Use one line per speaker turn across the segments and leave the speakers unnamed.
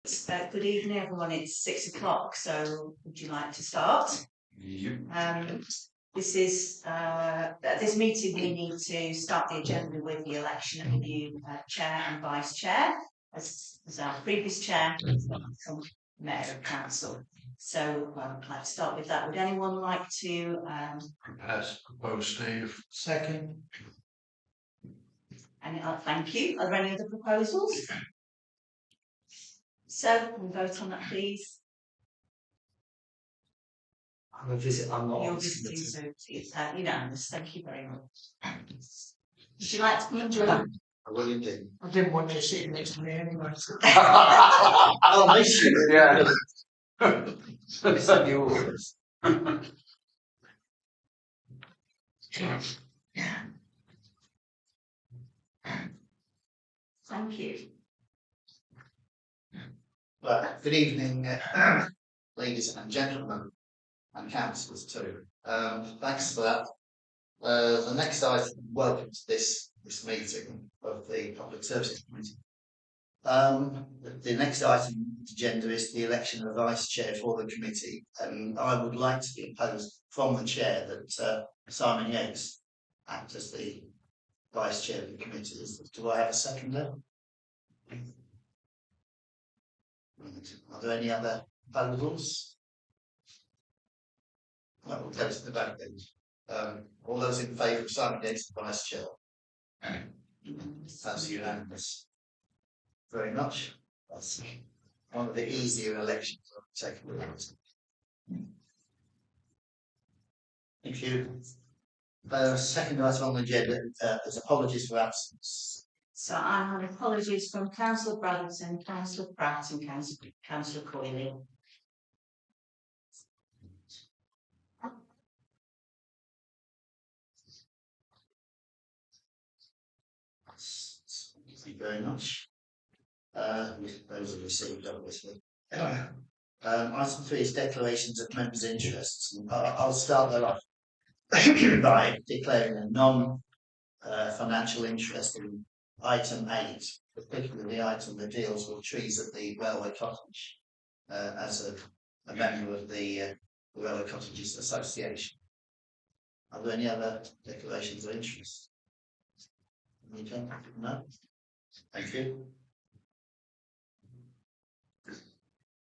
Good evening, everyone. It's 6 o'clock, so would you like to start?
Yep.
This meeting we need to start the agenda with the election of the new chair and vice chair. As our previous chair has become mayor of council. So I'd like to start with that. Would anyone like to
Propose Steve.
Second.
thank you. Are there any other proposals? So we'll vote on that, please.
I'm a visit. I'm not.
You're visiting, so it's unanimous. Thank you very much. Would you like to come and join?
I will indeed.
I didn't want you sitting next to me anyway.
I'll miss you. Yeah.
It's in the orders.
Thank you.
Well, good evening, ladies and gentlemen, and councillors too. Thanks for that. The next item, welcome to this meeting of the Public Services Committee. The next item on the agenda is the election of vice chair for the committee, and I would like to propose from the chair that Simon Yates act as the vice chair of the committee. Do I have a seconder? Are there any other proposals? Well, we'll go to the vote then. All those in favour of Simon Yates as vice chair? That's unanimous. Very much. That's one of the easier elections I've taken place. Thank you. Second item on the agenda is apologies for absence.
So I have apologies from Councillor Bradington, Councillor Pratt and Councillor Coyley.
Thank you very much. Those are received, obviously. Item 3 is declarations of members' interests. I'll start that off by declaring a non-financial interest in item 8, particularly the item that deals with trees at the Railway Cottage, as a member of the Railway Cottages Association. Are there any other declarations of interest? No? Thank you.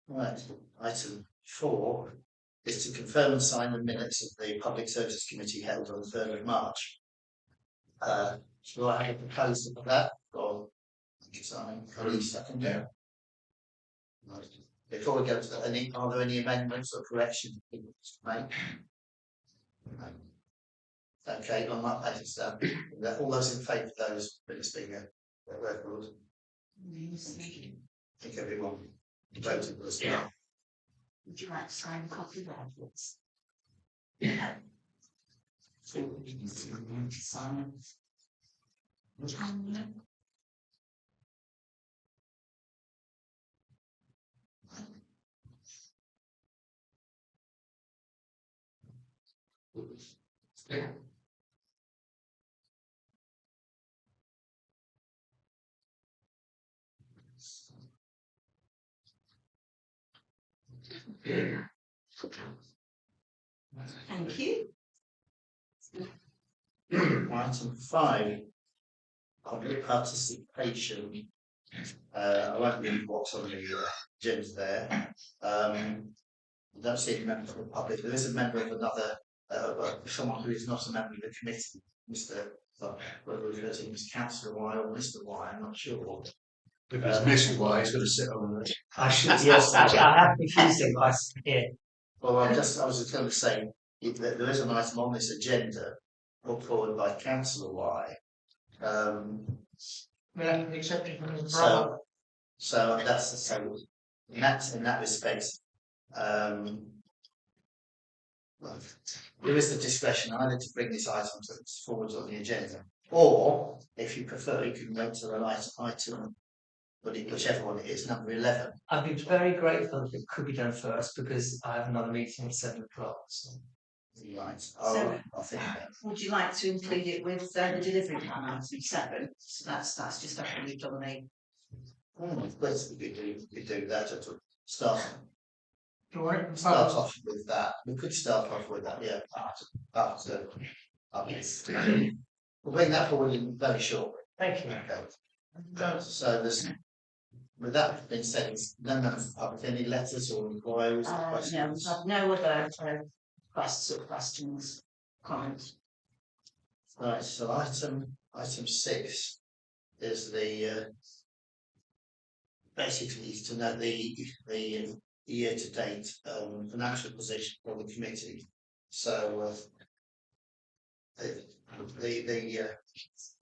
Right, item 4 is to confirm and sign the minutes of the Public Services Committee held on the 3rd of March. Shall I have a proposal for that? Or Simon, please second it. Right. Before we go to that, are there any amendments or corrections people to make? No. Okay, on that basis, all those in favour of those minutes being a record? I think everyone voted for this.
Yeah. Would you like to sign a copy of that, please? Yeah. Sign. Yeah. Thank you.
Item 5, public participation. I won't read what's on the agenda there. I don't see any member of the public. There is a member of another, someone who is not a member of the committee, whether it's Mr. Councillor Y or Mr. Y, I'm not sure.
If it's Mr. Y, he's going to sit over there.
I should. Yes, I have confused him by here.
Well, I was just going to say that there is an item on this agenda put forward by Councillor Y.
We have to accept it from his
So
brother.
that's so in that respect, well, there is the discretion either to bring this item forward on the agenda, or if you prefer, you can wait till an item, but whichever one it is, number 11.
I'd be very grateful if it could be done first because I have another meeting at 7 o'clock. So.
Right.
So,
I think
would you like to include it with the delivery plan item 7? So that's just after we've done
Let's we could do that at a start.
Right.
Start off with that. We could start off with that, yeah. After.
Yes.
We'll bring that forward in very shortly.
Thank you.
Okay. So there's, with that being said, no member of the public, any letters or inquiries or
No, we've
questions?
had no other requests or questions, comments.
Right, so item 6 is the basically is to know the year to date financial position for the committee. So the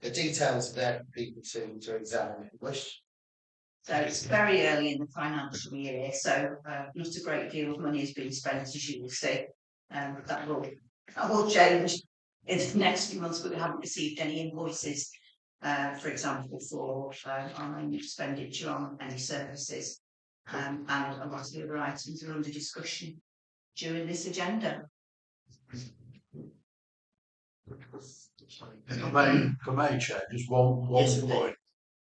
details are there for people to examine if you wish.
So it's very early in the financial year, so not a great deal of money has been spent, as you will see. That will change in the next few months, but we haven't received any invoices, for example, for online expenditure on any services. And a lot of the other items are under discussion during this agenda.
If I may, Chair, just one
Yes, indeed.
point,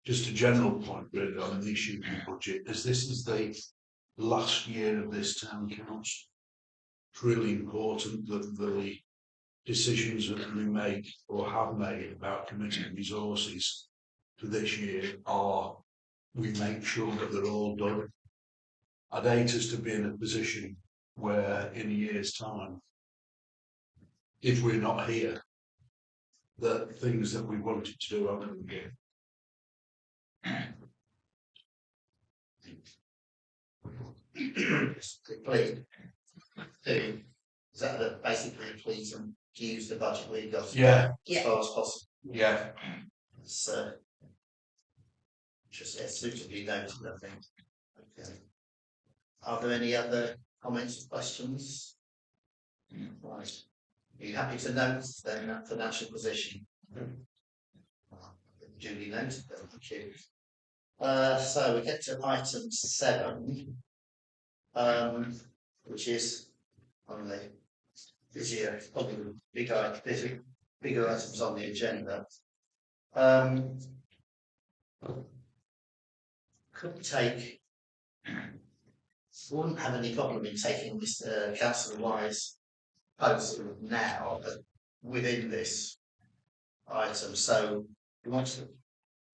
just a general point really on the issue of the budget, as this is the last year of this town council. It's really important that the decisions that we make or have made about committing resources for this year we make sure that they're all done. I'd hate us to be in a position where in a year's time, if we're not here, that things that we wanted to do haven't been
Please. Is that basically please and to use the budget we got
Yeah,
as far as possible?
yeah.
It's just suitably noted, I think. Okay. Are there any other comments or questions? Right. Are you happy to note then that financial position? Duly noted, thank you. So we get to item 7, which is on the busier, probably bigger items on the agenda. Could take. Wouldn't have any problem in taking Mr. Councillor Wise post now, but within this item. So you want to,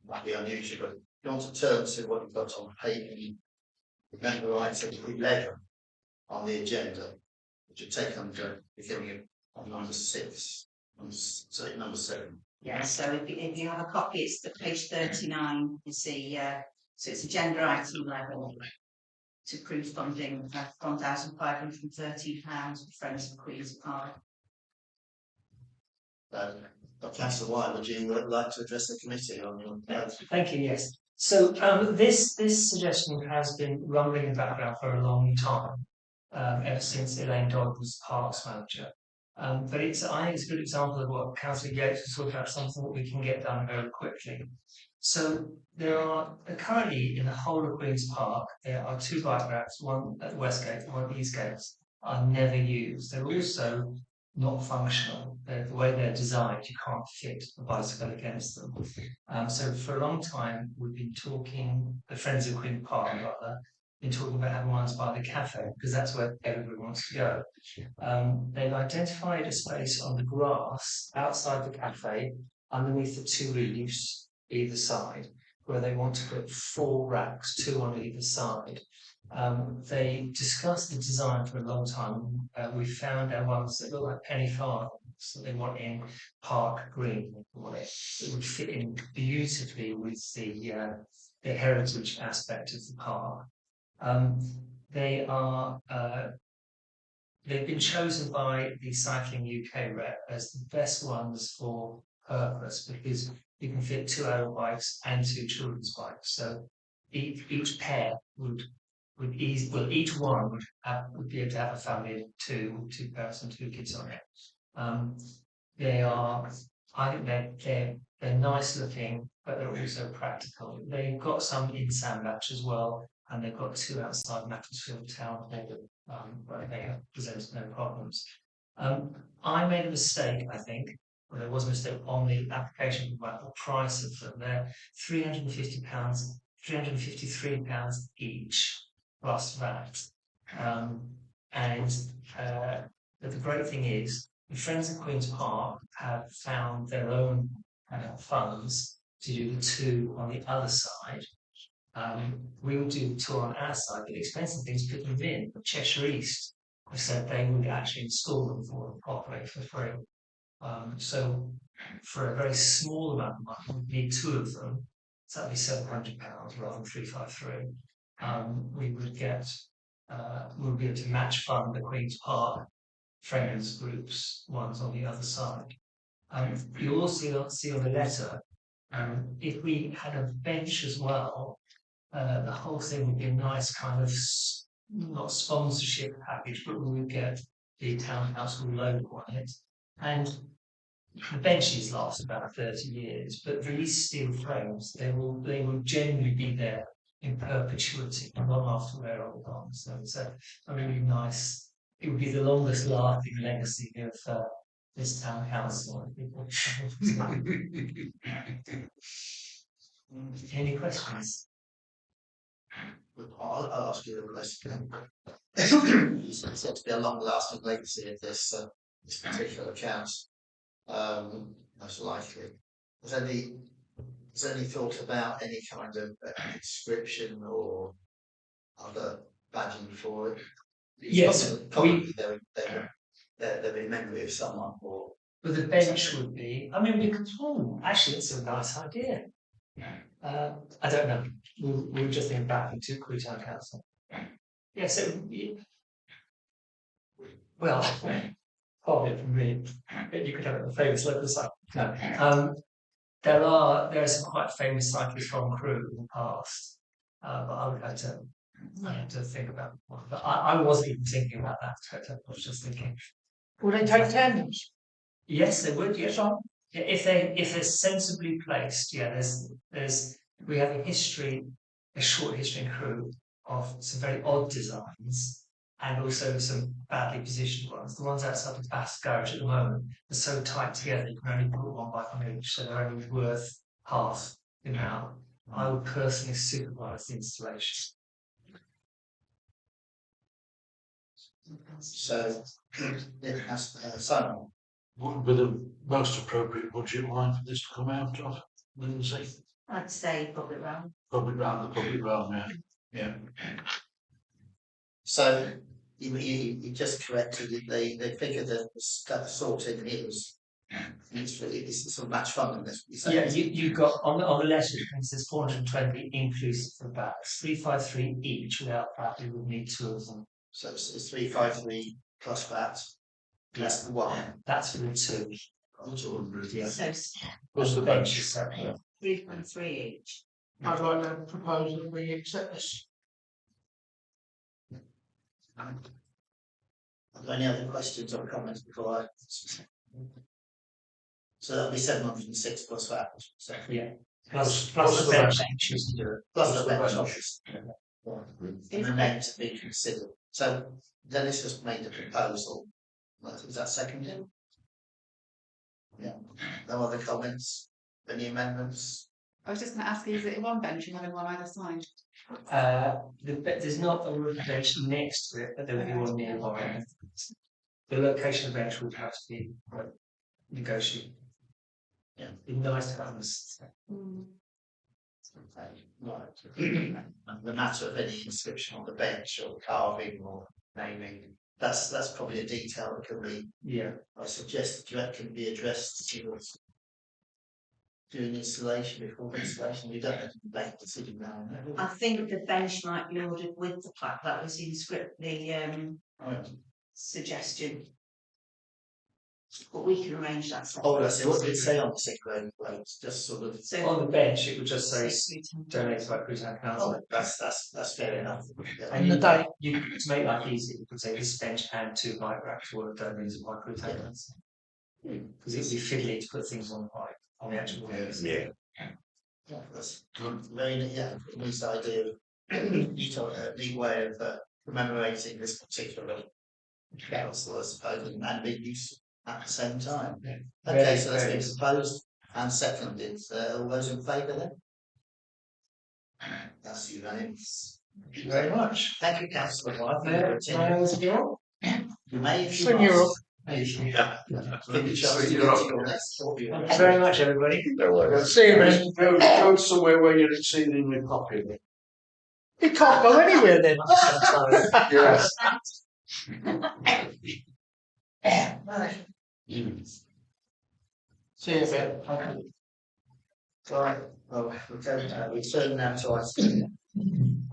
might be unusual, but you want to turn to what you've got on page, remember item 11 on the agenda, which you take under beginning of number 6, sorry, number 7.
Yeah, so if you have a copy, it's the page 39, you see, so it's agenda item 11 to approve funding £1,513 for Friends of Queen's Park.
Councillor White, would you like to address the committee on your?
Thank you. Yes. So this suggestion has been rumbling in the background for a long time, ever since Elaine Dodd was Parks manager. But I think it's a good example of what Councillor Yates was talking about, something that we can get done very quickly. So there are currently in the whole of Queen's Park, there are 2 bike racks, one at Westgate and one at Eastgate, are never used. They're also not functional. The way they're designed, you can't fit a bicycle against them. So for a long time, we've been talking, the Friends of Queen Park rather, been talking about having ones by the cafe, because that's where everybody wants to go. They've identified a space on the grass outside the cafe, underneath the 2 eaves either side, where they want to put 4 racks, 2 on either side. They discussed the design for a long time. We found our ones that look like penny farthings that they want in Park Green. It would fit in beautifully with the heritage aspect of the park. They've been chosen by the Cycling UK rep as the best ones for purpose, because you can fit 2 adult bikes and 2 children's bikes. So each pair each one would be able to have a family of 2 parents and 2 kids on it. I think they're nice looking, but they're also practical. They've got some in Sandbach as well, and they've got 2 outside Macclesfield Town Hall, where they have presented no problems. I made a mistake, I think. Well, there was a mistake on the application about the price of them. They're £350 £353 each plus VAT. But the great thing is, the Friends of Queen's Park have found their own funds to do the two on the other side. We will do the tour on our side, but the expensive thing is put them in. Cheshire East have said they would actually install them for them properly for free. So for a very small amount of money, we need two of them. So that'd be £700 rather than 353. We would get, we'll be able to match fund the Queen's Park Friends groups ones on the other side. You'll also see on the letter, if we had a bench as well, the whole thing would be a nice kind of not sponsorship package, but we would get the town council logo on it. And the benches last about 30 years, but these steel frames, they will generally be there in perpetuity, long after they're all gone. So it's a really nice. It would be the longest lasting legacy of this town council. Any questions?
I'll ask you the rest. It's said to be a long-lasting legacy of this particular account. Most likely. Has any thought about any kind of inscription or other badging for it?
Yes,
probably they're in memory of someone, or
but the bench would be. I mean, we could. Actually, it's a nice idea. I don't know. We'll just think back into Crewe Town Council. Yes, it would be. Well, probably from me. You could have a famous local site. No. There are some quite famous cyclists from Crewe in the past, but I would have to think about one. But I wasn't even thinking about that. I was just thinking.
Will they take attendance?
Yes, they would. Yes, yeah, if they're sensibly placed. Yeah, we have a short history in Crewe of some very odd designs and also some badly positioned ones. The ones outside the Bass Garage at the moment are so tight together you can only put one bike on each, so they're only worth half the amount. I would personally supervise the installation.
so it has Simon.
What would be the most appropriate budget line for this to come out of, Lindsay?
I'd say public realm.
Public realm, yeah. Yeah.
So you just corrected it. They figured that the sorting is it's sort of match funding.
Yeah, you got on the letter it says 420 inclusive of VAT. 353 each. Without that, we would need two of them.
So it's 353 plus VAT. That's the one.
That's for the two. Yeah.
So
Plus the
bench
bench.
is separate.
3.3 each.
I'd like to propose that we accept this.
Are there any other questions or comments before I? So that'll be 706 plus VAT. So
Yeah.
Plus
Plus
the
the bench.
bench.
Choose to do it.
plus the
the
bench
bench.
office. And the name to be considered. So Dennis just made a proposal. Is that seconded? Yeah. No other comments? Any amendments?
I was just going to ask you, is it one bench and having one either side?
There's not a wooden bench next to it, but there will be one nearby. The location of the bench would have to be negotiated.
Yeah.
It'd be nice to have this.
Right. And the matter of any inscription on the bench or carving or naming, that's probably a detail that can be.
Yeah.
I suggest that can be addressed to during installation, before installation. We don't have to make a decision now.
I think the bench might be ordered with the plaque. That was the suggestion. But we can arrange that.
Oh, that's it. What did it say on the sick road? Just sort of.
So
On the bench, it would just say donated by Crewe Town Council.
Oh, that's fair enough. Yeah.
And you to make life easy, you could say this bench and two bike racks were donated by Crewe Town Council. Because it'd be fiddly to put things on the bike on the actual wheels.
Yeah.
Yeah, that's very nice idea. A neat way of commemorating this particular council, I suppose, and being useful at the same time.
Yeah.
Okay,
Very,
so that's
very
been proposed and seconded. All those in favour then? That's unanimous.
Thank you very much.
Thank you, councillor White.
May
You may if you
Swing
want.
Europe.
Yeah.
Give you a chance to get to your next thought.
Thank you very much, everybody.
See you, mate.
Go somewhere where you're exceedingly popular.
You can't go anywhere then.
Yes.
See you, Ben.
Right, well, we turn now to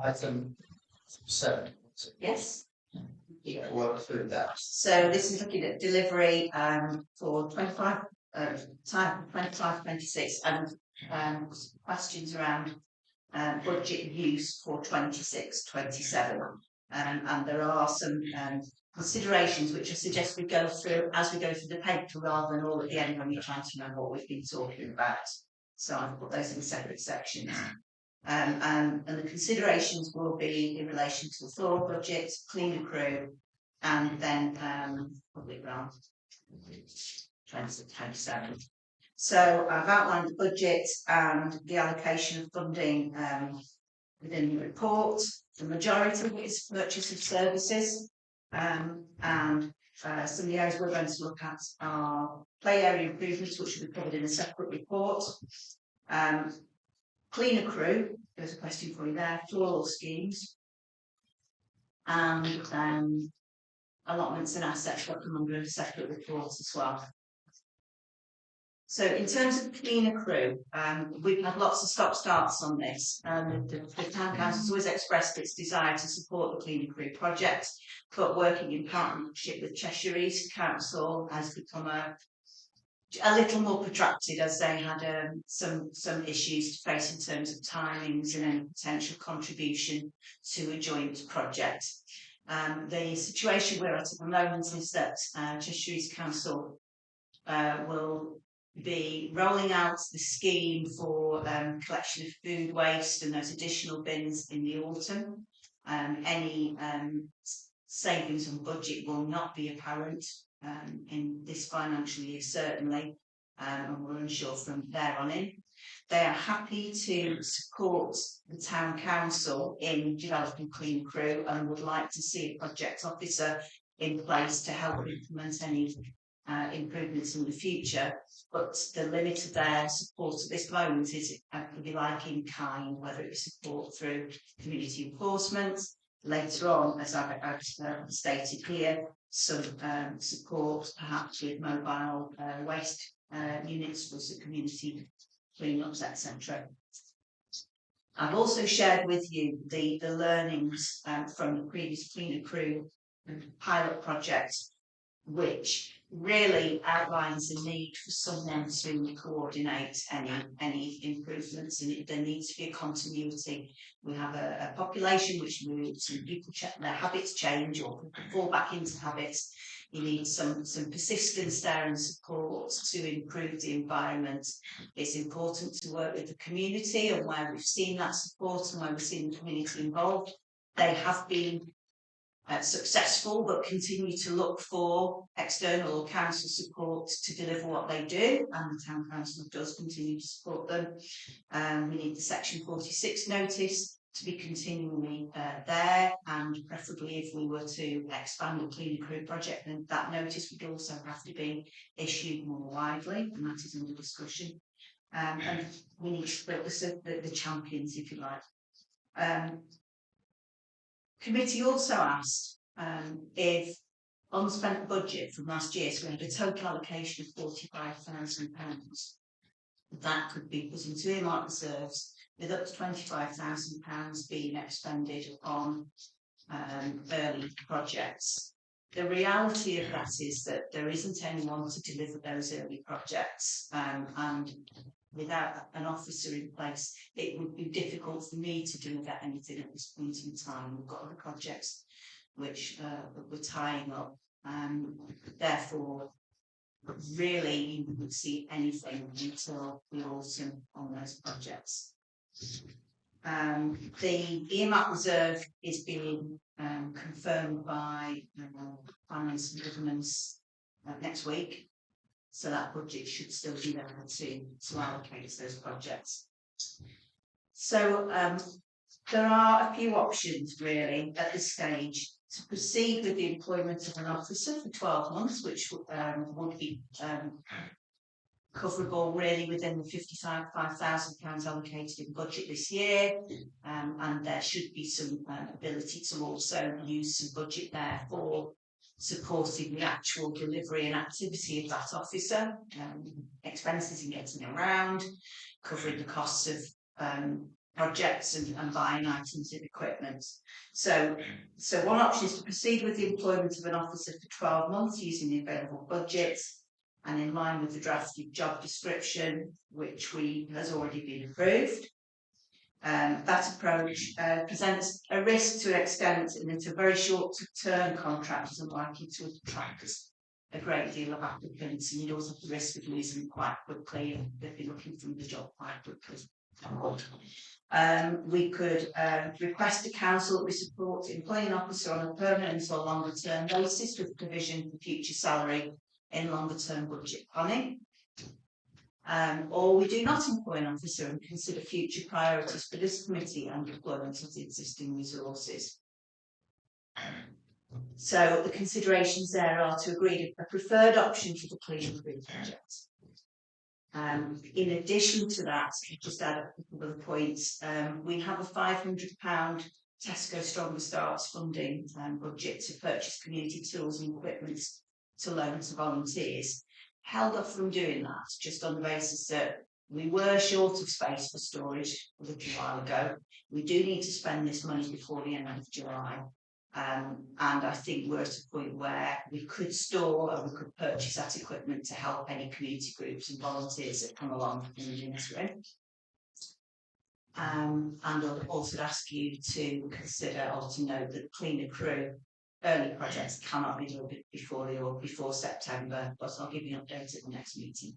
item 7.
Yes.
Yeah, work through that.
So this is looking at delivery for 25, time 25-26 and questions around budget use for 26-27. And there are some considerations which I suggest we go through as we go through the paper rather than all at the end when you're trying to remember what we've been talking about. So I've put those in separate sections. And the considerations will be in relation to the floor budget, cleaner crew, and then public grant 2027. So I've outlined the budget and the allocation of funding within the report. The majority of it is purchase of services, and some of the areas we're going to look at are play area improvements, which will be covered in a separate report. Cleaner crew, there's a question for you there, floral schemes, and allotments and assets that come under a separate report as well. So in terms of cleaner crew, we've had lots of stop-starts on this. The Town Council has always expressed its desire to support the cleaner crew project, but working in partnership with Cheshire East Council has become a little more protracted as they had some issues to face in terms of timings and any potential contribution to a joint project. The situation we're at the moment is that Cheshire East Council will be rolling out the scheme for collection of food waste and those additional bins in the autumn. Any savings on budget will not be apparent in this financial year, certainly, and we're unsure from there on in. They are happy to support the Town Council in developing Clean Crew and would like to see a project officer in place to help implement any improvements in the future. But the limit of their support at this moment is, if you like, in kind, whether it be support through community enforcement. Later on, as I've stated here, some support perhaps with mobile waste units for some community clean-ups, etc. I've also shared with you the learnings from the previous Cleaner Crew pilot project, which really outlines the need for someone to coordinate any improvements, and there needs to be a continuity. We have a population which moves and people their habits change or fall back into habits. You need some persistence there and support to improve the environment. It's important to work with the community, and where we've seen that support and where we've seen the community involved, they have been successful, but continue to look for external or council support to deliver what they do, and the Town Council does continue to support them. We need the Section 46 notice to be continually there, and preferably if we were to expand the Cleaner Crew project, then that notice would also have to be issued more widely, and that is under discussion. And we need to focus the champions, if you like. Committee also asked if unspent budget from last year, so we had a total allocation of £45,000, that could be put into earmark reserves with up to £25,000 being expended on early projects. The reality of that is that there isn't anyone to deliver those early projects, and without an officer in place, it would be difficult for me to deliver anything at this point in time. We've got other projects which we're tying up, therefore, really you wouldn't see anything until the autumn on those projects. The earmark reserve is being confirmed by Finance and Governance next week. So that budget should still be there to allocate those projects. So there are a few options really at this stage to proceed with the employment of an officer for 12 months, which would be coverable really within the £55,000 allocated in budget this year, and there should be some ability to also use some budget there for supporting the actual delivery and activity of that officer, expenses in getting around, covering the costs of projects and buying items of equipment. So one option is to proceed with the employment of an officer for 12 months using the available budget and in line with the drafted job description, which has already been approved. That approach presents a risk to an extent in that a very short-term contract isn't likely to attract a great deal of applicants, and you'd also have the risk of losing them quite quickly, and they'd be looking for the job quite quickly. We could request to council that we support employing an officer on a permanent or longer term basis with provision for future salary in longer term budget planning. Or we do not employ an officer and consider future priorities for this committee and deployment of the existing resources. So the considerations there are to agree a preferred option for the Clean and Green project. In addition to that, just add a couple of points. We have a £500 Tesco Stronger Starts funding budget to purchase community tools and equipment to loan to volunteers. Held off from doing that just on the basis that we were short of space for storage a little while ago. We do need to spend this money before the end of July. And I think we're at a point where we could store or we could purchase that equipment to help any community groups and volunteers that come along in the interim. And I'll also ask you to consider or to note that the Cleaner Crew early projects cannot be done before September, but I'll give you an update at the next meeting.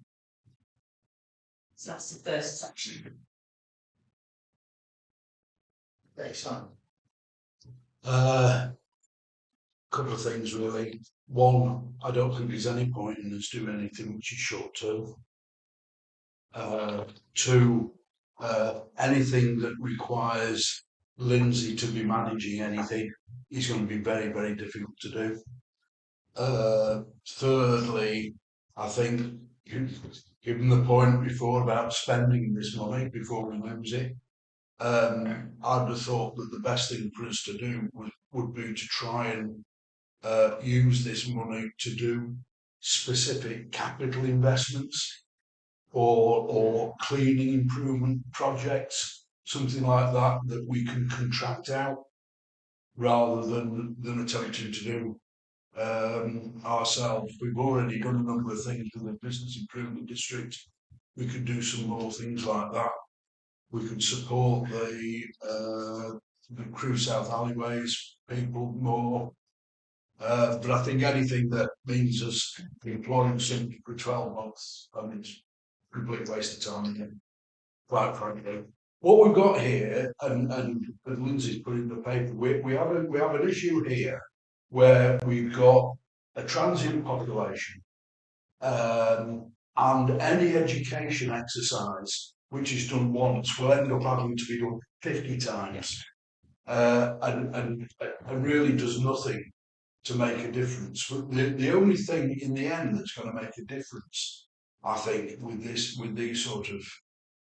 So that's the first section.
Excellent.
Couple of things really. One, I don't think there's any point in us doing anything which is short term. Two, anything that requires Lindsay to be managing anything is going to be very, very difficult to do. Thirdly, I think, given the point before about spending this money before we lose it, I'd have thought that the best thing for us to do would be to try and use this money to do specific capital investments or cleaning improvement projects, something like that, that we can contract out rather than attempting to do ourselves. We've already done a number of things with the business improvement district. We could do some more things like that. We could support the Crewe South Alleyways people more. But I think anything that means us employing somebody for 12 months, I mean, it's a complete waste of time again, quite frankly. What we've got here, and Lindsay's put in the paper, we have an issue here where we've got a transient population, and any education exercise which is done once will end up having to be done 50 times, and really does nothing to make a difference. The only thing in the end that's going to make a difference, I think, with these sort of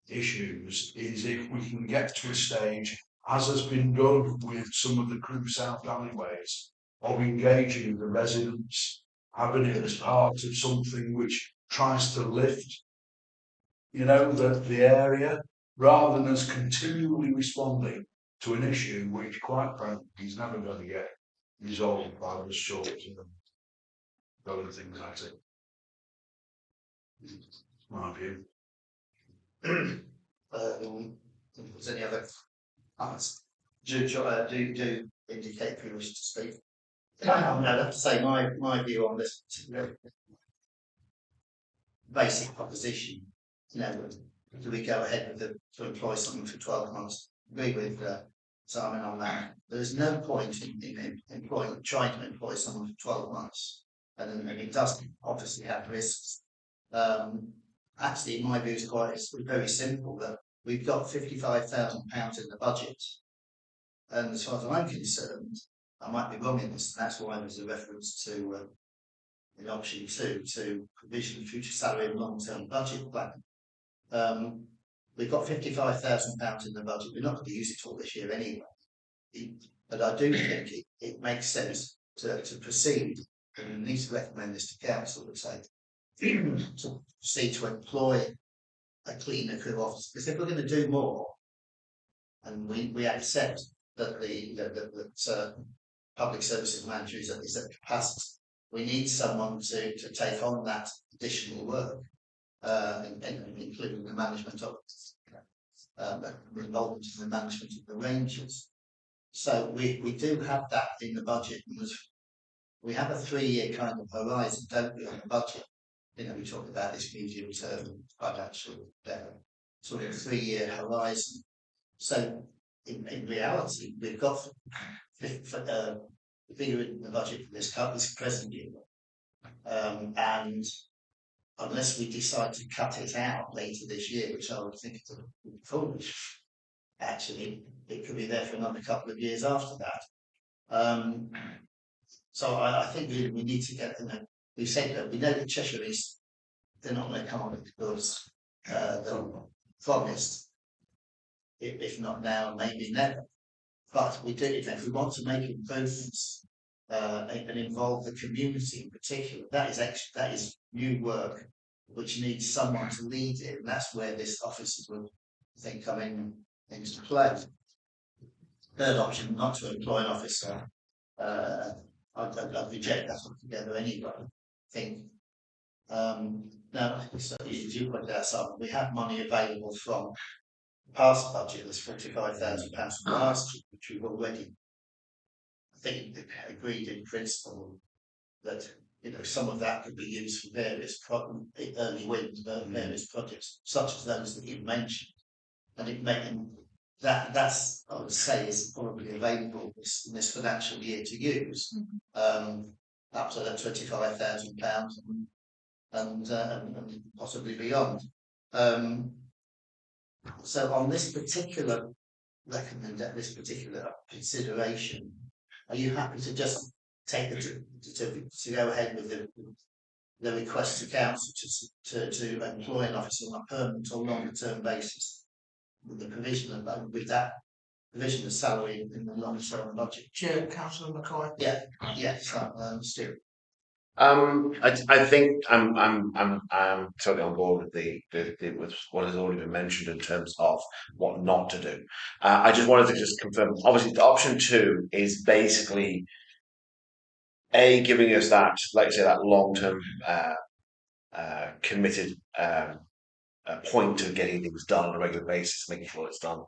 issues is if we can get to a stage, as has been done with some of the Crewe South alleyways, of engaging the residents, having it as part of something which tries to lift, the area, rather than us continually responding to an issue which, quite frankly, is never going to get resolved by the short term going things at it. My view.
If there's any other comments, do indicate if you wish to speak. I'd have to say my view on this basic proposition. Do we go ahead with to employ someone for 12 months? Agree with Simon on that. There's no point in trying to employ someone for 12 months, and it does obviously have risks. Actually, my view is very simple, that we've got £55,000 in the budget. And as far as I'm concerned, I might be wrong in this, and that's why there's a reference to in option 2 to provision of future salary and long-term budget plan. We've got £55,000 in the budget. We're not going to use it all this year anyway. But I do think it makes sense to proceed, and we need to recommend this to council and say to proceed to employ a cleaner crew officer. Because if we're going to do more, and we accept that that public services manager is at capacity, we need someone to take on that additional work, including the management of involvement in the management of the rangers. So we do have that in the budget. We have a 3-year kind of horizon, don't we, on the budget? You know, we talk about this medium term financial sort of 3-year horizon. So in reality, we've got the figure in the budget for this present year, and unless we decide to cut it out later this year, which I would think is foolish, actually, it could be there for another couple of years after that. So I think we need to get, we said that we know that Cheshire is, they're not going to come on it because they're promised, if not now, maybe never. But we do, if we want to make improvements and involve the community in particular, that is new work which needs someone to lead it, and that's where this officer would, I think, come into play. Third option, not to employ an officer, I'd reject that altogether anyway. I think now, so as you pointed out, Simon, we have money available from past budget. There's £45,000 from last year, which we've already, I think, agreed in principle that some of that could be used for various early wins, various projects, such as those that you've mentioned, and that's I would say is probably available in this financial year to use, up to that £25,000 and possibly beyond. So on this particular this particular consideration, are you happy to just take to go ahead with the request to council to employ an officer on a permanent or longer term basis with the provision of salary in the long term budget?
Chair, Councillor McCoy.
Yeah, Stu.
I think I'm totally on board with what has already been mentioned in terms of what not to do. I just wanted to just confirm. Obviously, the option 2 is basically giving us that, like I say, that long-term committed point to getting things done on a regular basis, making sure it's done,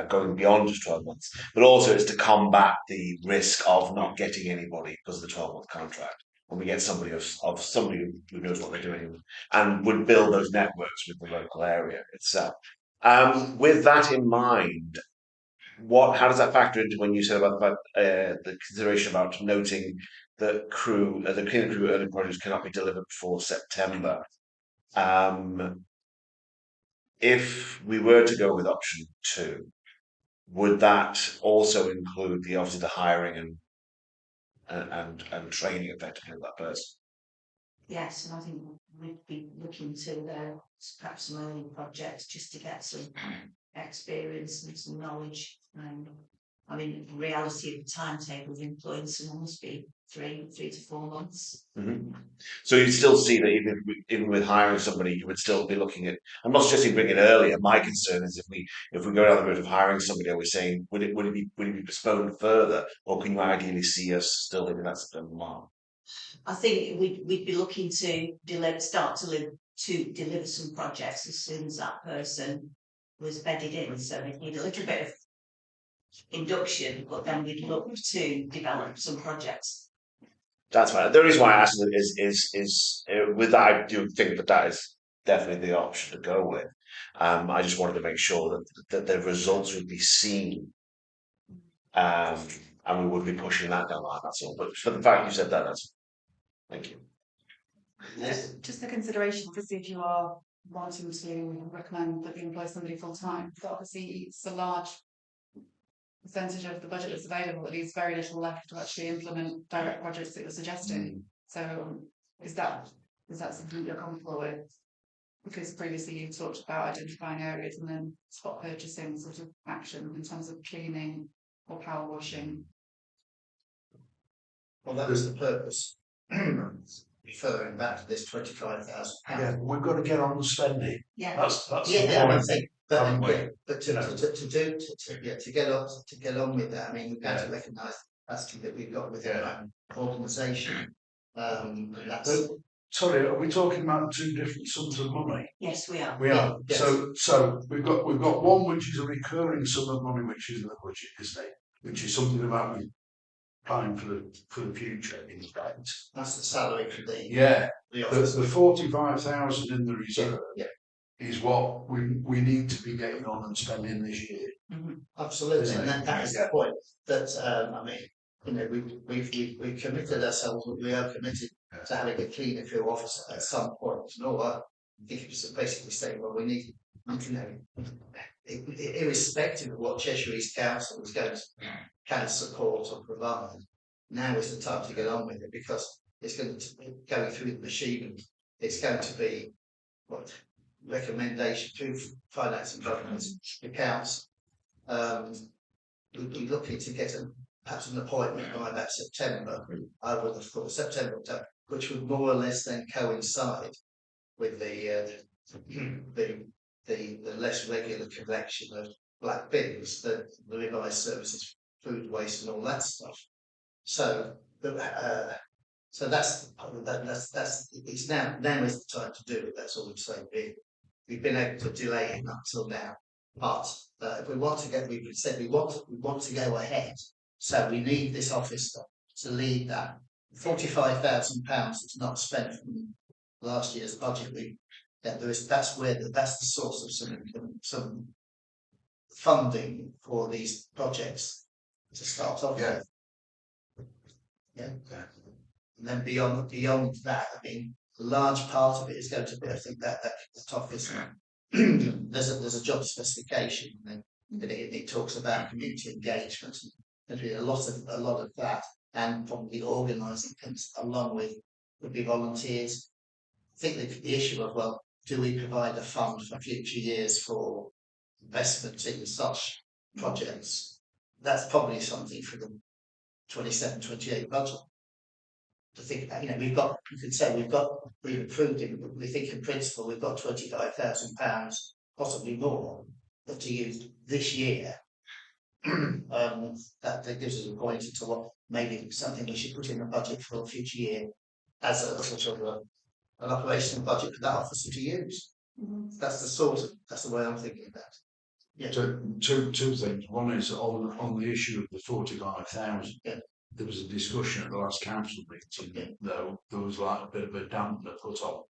going beyond just 12 months. But also, it's to combat the risk of not getting anybody because of the 12-month contract. When we get somebody who knows what they're doing and would build those networks with the local area itself. With that in mind, how does that factor into when you said about the consideration about noting that the cleaner crew early projects cannot be delivered before September? If we were to go with option 2, would that also include obviously the hiring and training effectively of that person?
Yes, and I think we'd be looking to perhaps some early projects just to get some experience and some knowledge. I mean, the reality of the timetable of employing someone must be 3 to 4 months.
Mm-hmm. So you'd still see that even with hiring somebody, you would still be looking at. I'm not suggesting bring it earlier. My concern is if we go down the route of hiring somebody, are we saying would it be postponed further, or can you ideally see us still in that September mark?
I think we'd be looking to deliver some projects as soon as that person was bedded in. So we need a little bit of induction, but then we'd look to develop some projects.
That's right. The reason why I asked is with that, I do think that is definitely the option to go with. I just wanted to make sure that the results would be seen, and we would be pushing that down the line. That's all. But for the fact you said that, thank you.
Yes.
Just a consideration to see if you are wanting to recommend that we employ somebody full time, but obviously it's a large percentage of the budget that's available. It leaves very little left to actually implement direct projects that you're suggesting. So is that something you're comfortable with? Because previously you talked about identifying areas and then spot purchasing sort of action in terms of cleaning or power washing.
Well, that was the purpose. Referring back to this £25,000.
Yeah, we've got to get on and spend it.
Yeah.
That's
Yeah,
the
yeah, I
point.
think,
haven't
but,
we?
yeah, but to get on with that, I mean, we've got to recognise that's that we've got within our organisation. And that's
Sorry, are we talking about two different sums of money?
Yes, we are.
We are.
Yes.
So we've got one which is a recurring sum of money, which is in the budget, isn't it? Which is something about we planning for the future. In fact,
that's the salary for the
the
office.
45,000 in the reserve
Yeah.
is what we need to be getting on and spending this year.
Absolutely,
Isn't
and
it?
that is the point. That I mean, you know, we've committed ourselves. We are committed to having a cleaner field officer at some point. No, I think it was basically saying, well, we need, you know, irrespective of what Cheshire East Council is going to can support or provide, now is the time to get on with it, because it's going to be going through the machine. It's going to be what recommendation through finance and government accounts. We'd be looking to get perhaps an appointment by about September. I would have thought September, October, which would more or less then coincide with the less regular collection of black bins, the revised services, food waste, and all that stuff. So, so that's it's now is the time to do it. That's all I'm saying. We've been able to delay it up till now, but if we want to get, we said we want to go ahead. So we need this officer to lead that. £45,000 that's not spent from last year's budget. That's the source of some funding for these projects to start off with. Yeah. And then beyond that, I mean, a large part of it is going to be, I think, that office. There's a job specification, and then it talks about community engagement. There'll be a lot of that, and probably organising things along with would be volunteers. I think the issue of, well, do we provide a fund for future years for investment in such projects? That's probably something for the 27-28 budget. To think about, you know, we've approved it. We think in principle we've got £25,000, possibly more, to use this year. That gives us a point into what maybe something we should put in the budget for a future year as a sort of an operational budget for that officer to use. That's the way I'm thinking about it. Yeah.
Two things. One is on the issue of the 45,000.
Yeah.
There was a discussion at the last council meeting. Though there was like a bit of a dampener put on.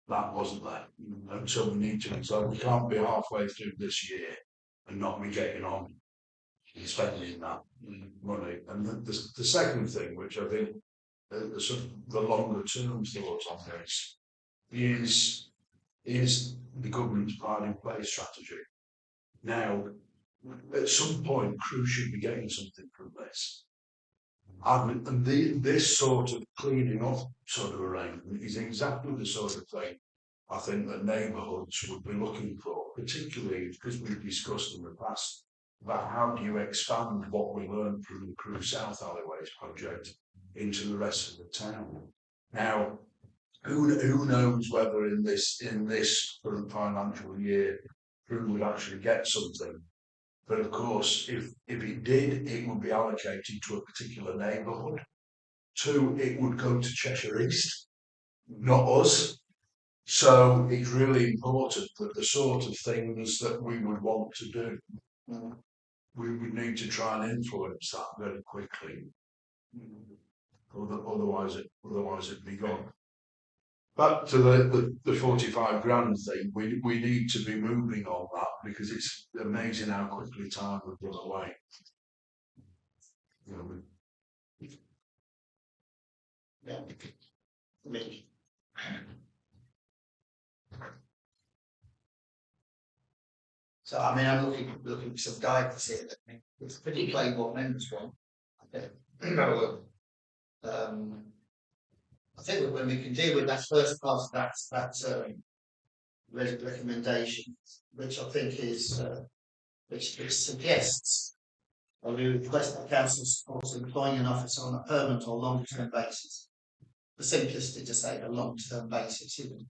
That wasn't there, and so we need to. So we can't be halfway through this year and not be getting on and spending that money. And the second thing, which I think the sort of the longer term thoughts on this, is the government's pride in place strategy. Now, at some point, Crewe should be getting something from this. And this sort of cleaning up sort of arrangement is exactly the sort of thing I think that neighbourhoods would be looking for, particularly because we've discussed in the past about how do you expand what we learned from the Crewe South Alleyways project into the rest of the town. Now, who knows whether in this current financial year Crewe would actually get something. But of course, if it did, it would be allocated to a particular neighbourhood. Two, it would go to Cheshire East, not us. So it's really important that the sort of things that we would want to do, we would need to try and influence that very quickly. Otherwise it'd be gone. Back to the 45 grand thing, we need to be moving on that because it's amazing how quickly time would run away. You know,
Yeah. I mean, So I mean, I'm looking for some guidance here. It's pretty plain what members want. Okay. I think that when we can deal with that first part of that recommendation, which I think is which suggests or we request that council supports employing an officer on a permanent or long-term basis. The simplest thing to say, a long-term basis, isn't it?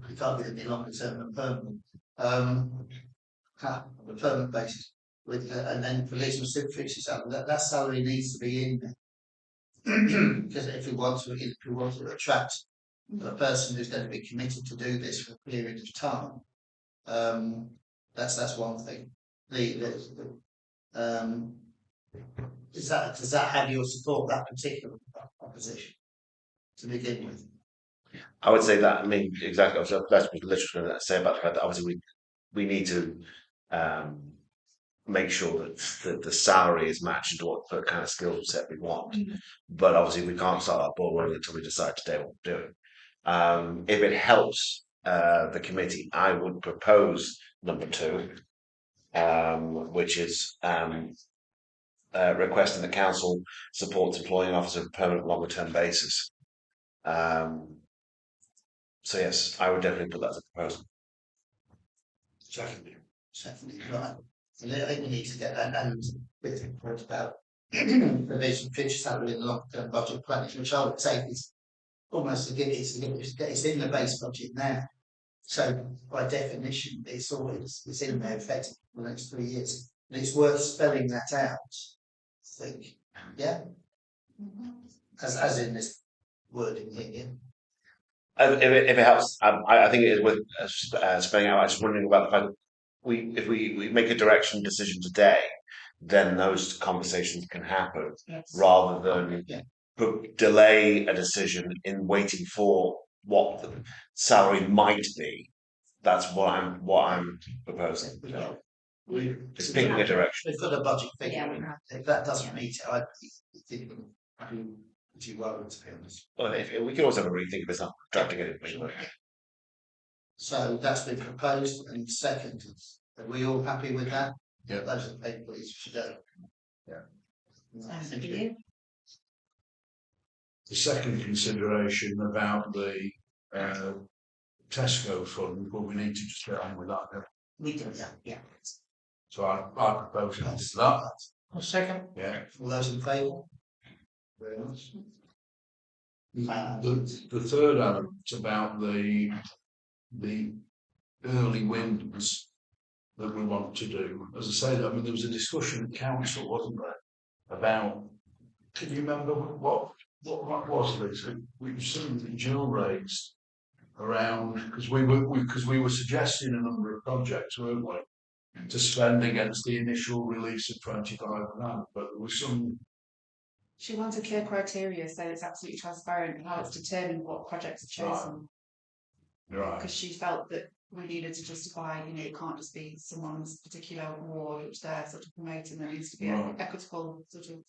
You can't be any longer term than permanent. On a permanent basis, with and then policeman superficial salary. That salary needs to be in there because if we want to attract a person who's going to be committed to do this for a period of time, that's one thing. Does that have your support, that particular proposition to begin with?
I would say that. I mean, exactly. That's what I was literally going to say about the fact that obviously we need to make sure that the salary is matching to what the kind of skill set we want. But obviously, we can't start that ball rolling until we decide today what we're doing. If it helps the committee, I would propose number 2, which is requesting the council supports employing an officer on a permanent longer term basis. So yes, I would definitely put that as a proposal.
Secondly, right. I think we need to get that and with the point about provision future salary in the long term budget planning, which I would say is almost it's in the base budget now. So by definition, it's in there effectively for the next 3 years. And it's worth spelling that out, I think. Yeah. As in this wording here.
If it helps, I think it is worth spelling out. I was just wondering about the fact that if we make a direction decision today, then those conversations can happen rather than delay a decision in waiting for what the salary might be. That's what I'm proposing. Just picking a direction.
We've got a budget figure.
Yeah,
if that doesn't meet it, I think too worried, to be honest.
Well, if we can always have a rethink if it's not drafting it.
So that's been proposed and seconded. Are we all happy with that?
Yeah.
Those are the people you should do. Yeah.
Thank you.
The second consideration about the Tesco fund, but we need to just get on with that.
We do that, yeah.
So I propose to do that.
A second.
Yeah.
All those in favour? Very much.
The third element about the early wins that we want to do. As I say, I mean, there was a discussion at council, wasn't there, about. Can you remember what was this? We were something that Jill raised around because we were suggesting a number of projects, weren't we, to spend against the initial release of 25 grand, but there was some.
She wants a clear criteria so it's absolutely transparent and how it's determined what projects are chosen.
Right.
Because she felt that we needed to justify, it can't just be someone's particular award which they're sort of promoting. There needs to be an equitable sort of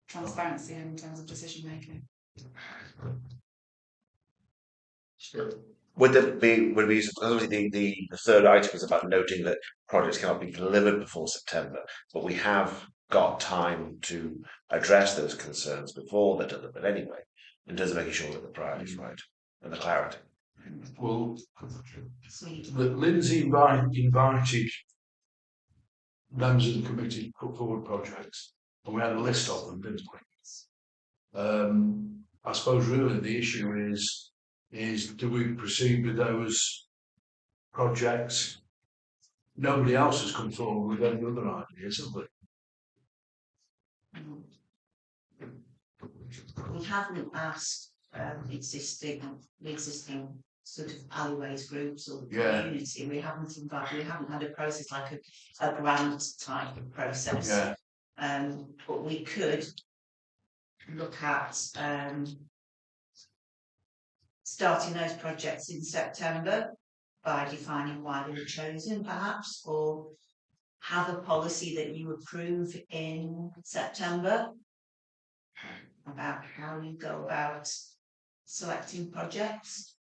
transparency in terms of decision making.
Would obviously the third item is about noting that projects cannot be delivered before September, but we have got time to address those concerns before they're delivered anyway, in terms of making sure that the priority is right and the clarity.
Well,
Sweet.
Lindsay invited members of the committee to put forward projects, and we had a list of them, didn't we? I suppose really the issue is do we proceed with those projects? Nobody else has come forward with any other ideas, have they?
We haven't asked the existing sort of alleyways groups or the community. We haven't had a process like a grant type of process.
Yeah.
But we could look at starting those projects in September by defining why they were chosen, perhaps, or have a policy that you approve in September about how you go about selecting projects.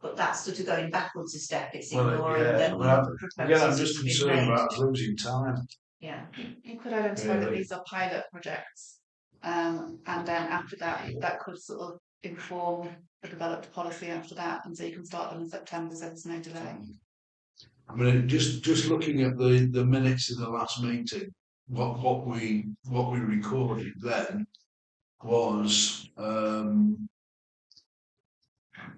But that's sort of going backwards a step, it's
Well,
ignoring
yeah,
the
well,
proposals
again, I'm
that
just
have been
concerned
made.
about us losing time.
Yeah,
You could identify that
Really?
these are pilot projects. And then after that, that could sort of inform a developed policy after that, and so you can start them in September, so there's no delay.
I mean, just looking at the minutes of the last meeting, what we recorded then was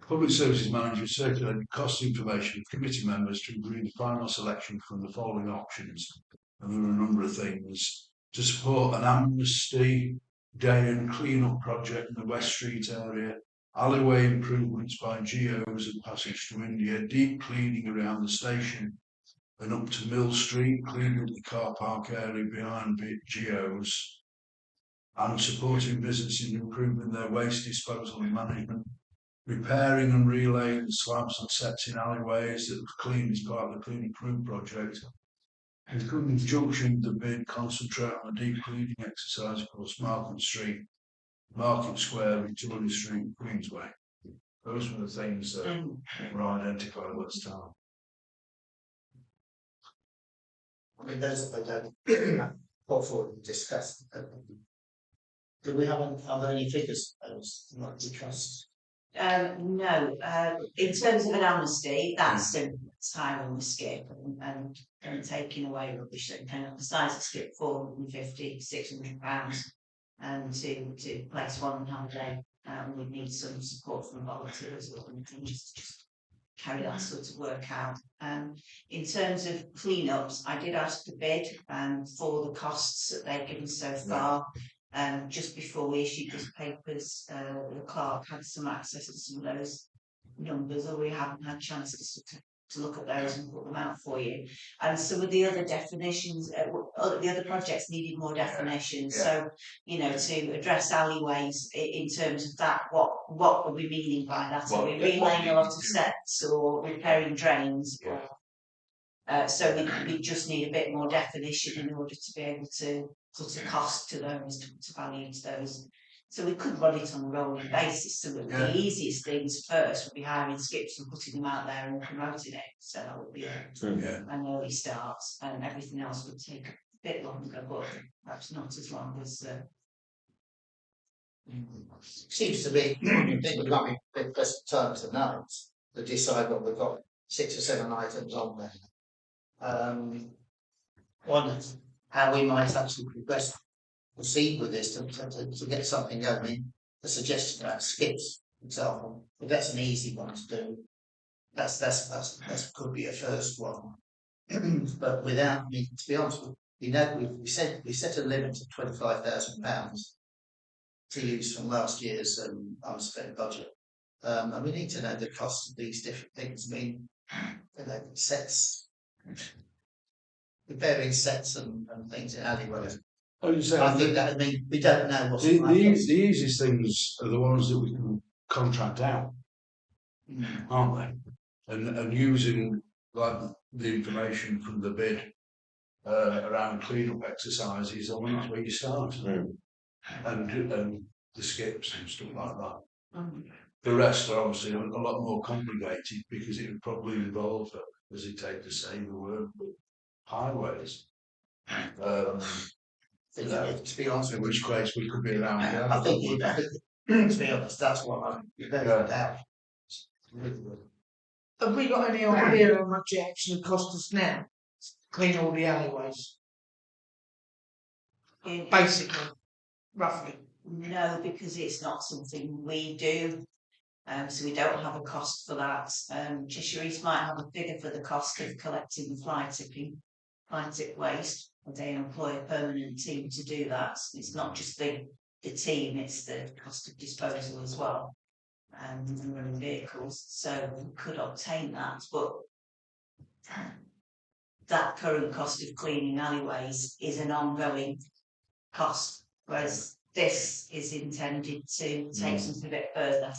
public services manager circulated cost information for committee members to agree the final selection from the following options. And there were a number of things to support an amnesty day and clean-up project in the West Street area, alleyway improvements by Geos and Passage to India, deep cleaning around the station and up to Mill Street, cleaning up the car park area behind Geos, and supporting businesses in improving their waste disposal and management, repairing and relaying the slabs and sets in alleyways that were cleaned as part of the Clean Improve project. In conjunction with the bid, concentrate on a deep cleaning exercise across Market Street, Market Square, Victoria Street, Queensway. Those were the things that were identified last time.
I mean, those are don't put forward and discussed. Do we have are there any figures for those not discussed?
no, in terms of an amnesty, that's higher on the skip and taking away rubbish that can besides the skip £450, £600 and to place one on holiday, we need some support from volunteers or anything just carry that sort of work out. In terms of cleanups, I did ask the bid for the costs that they've given so far. Just before we issued these papers, the clerk had some access to some of those numbers, or we haven't had a chance to look at those and put them out for you. And some of the other definitions, the other projects needed more definitions.
Yeah.
So, you know, to address alleyways in terms of that, what are we meaning by that? Are we relaying a lot of sets or repairing drains?
Yeah.
So we just need a bit more definition in order to be able to put a cost to those, to value to those. So we could run it on a rolling basis. So the easiest things first would be hiring skips and putting them out there and promoting it. So that would be an early start, and everything else would take a bit longer, but perhaps not as long as.
Seems to be we've got a bit less time tonight to decide what we've got 6 or 7 items on there. One is how we might actually proceed with this to get something going. I mean, the suggestion about skips, for example, if that's an easy one to do, that could be a first one. But without, I mean, to be honest, we set a limit of £25,000 to use from last year's unspent budget. And we need to know the cost of these different things. I mean, you know, sets, repairing sets and things in alleyways. I think that, I mean, we don't know what's
the easiest things are the ones that we can contract out, aren't they? And using like the information from the bid around clean-up exercises, I mean, that's where you start. And the skips and stuff like that. The rest are obviously a lot more complicated because it would probably involve, as it take to say the word, highways.
To be honest,
in which case we could be around.
I think to be honest, that's what I'm very doubt.
Have we got any idea how much it actually costs us now to clean all the alleyways? Basically, roughly.
No, because it's not something we do. So we don't have a cost for that. Cheshire East might have a figure for the cost of collecting the fly tip waste. They employ a permanent team to do that. It's not just the team, it's the cost of disposal as well. And running vehicles. So we could obtain that, but that current cost of cleaning alleyways is an ongoing cost, whereas this is intended to take something a bit further.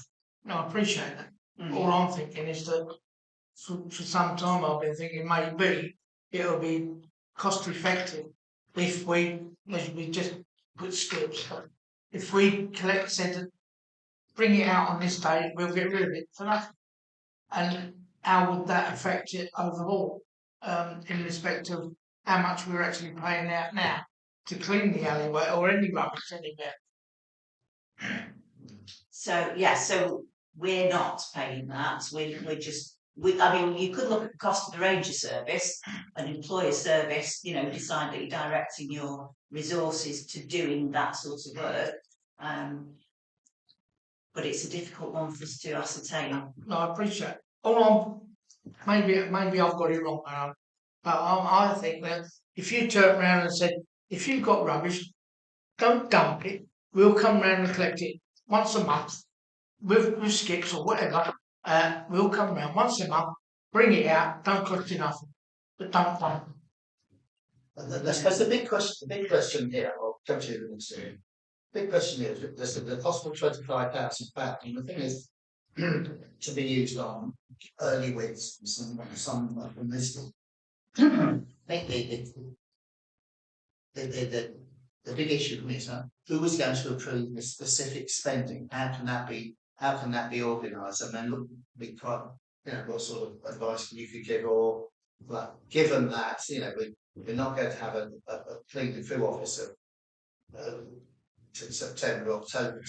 No, I appreciate that. All I'm thinking is that for some time I've been thinking maybe it'll be cost effective if we just put skips. If we collect bring it out on this day, we'll get rid of it for nothing. And how would that affect it overall, in respect of how much we're actually paying out now to clean the alleyway or any rubbish anywhere?
So, yeah, so we're not paying that, we're just, I mean, you could look at the cost of the ranger service, an employer service, you know, decide that you're directing your resources to doing that sort of work. But it's a difficult one for us to ascertain.
No, I appreciate it. All maybe I've got it wrong, but I think that if you turn around and said, if you've got rubbish, don't dump it, we'll come round and collect it once a month with skips or whatever. We'll come round once a month, bring it out, don't cost you nothing, but don't dump it.
I suppose the big question here, I'll come to you in a second. Big question is, there's the possible £25,000, and the thing is, to be used on early wins, some of them listed. I think the big issue for me is who is going to approve the specific spending? How can that be organised? And then look, be quite, what sort of advice you could give, or like, given that we're not going to have a clean and crew officer to September, October,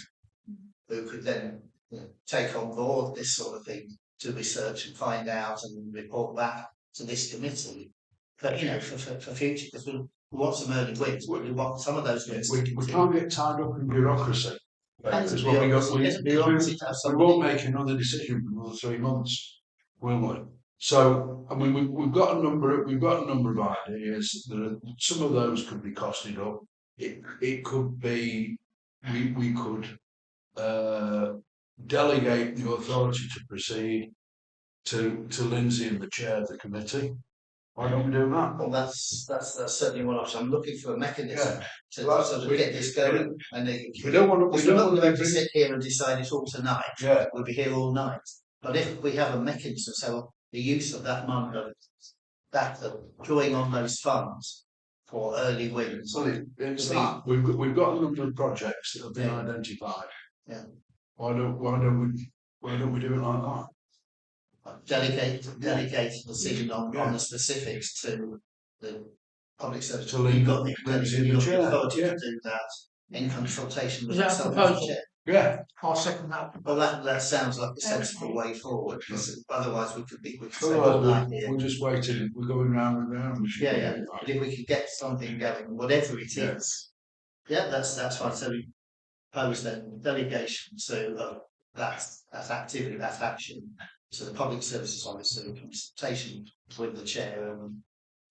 who could then take on board this sort of thing to research and find out and report back to this committee. But for future, because we want some early wins, we want some of those wins.
We can't get tied up in bureaucracy. Because when we won't make another decision for another 3 months, will we? So I mean, we've got a number of ideas. Some of those could be costed up. It could be we could delegate the authority to proceed to Lindsay and the chair of the committee. Why don't we do that?
Well, that's certainly one option. I'm looking for a mechanism to sort of get this going. And
we don't want
to sit here and decide it all tonight.
Yeah,
we'll be here all night. But if we have a mechanism, so the use of that money, drawing on those funds for early wins.
Well, it's that we've got a number of projects that have been identified.
Yeah.
Why don't we do it like that?
Delegate a decision on the specifics to the public service.
To leave
got the authority
to
do that in consultation with
Is that a
the
proposal?
chair.
Yeah.
I'll second that.
Well, that sounds like a sensible way forward. Because otherwise, we could say
We're just waiting. We're going round and round.
Yeah. But if we could get something going, whatever it is, that's fine. So we propose then delegation to that activity, that action. So the public services officer in consultation with the chair.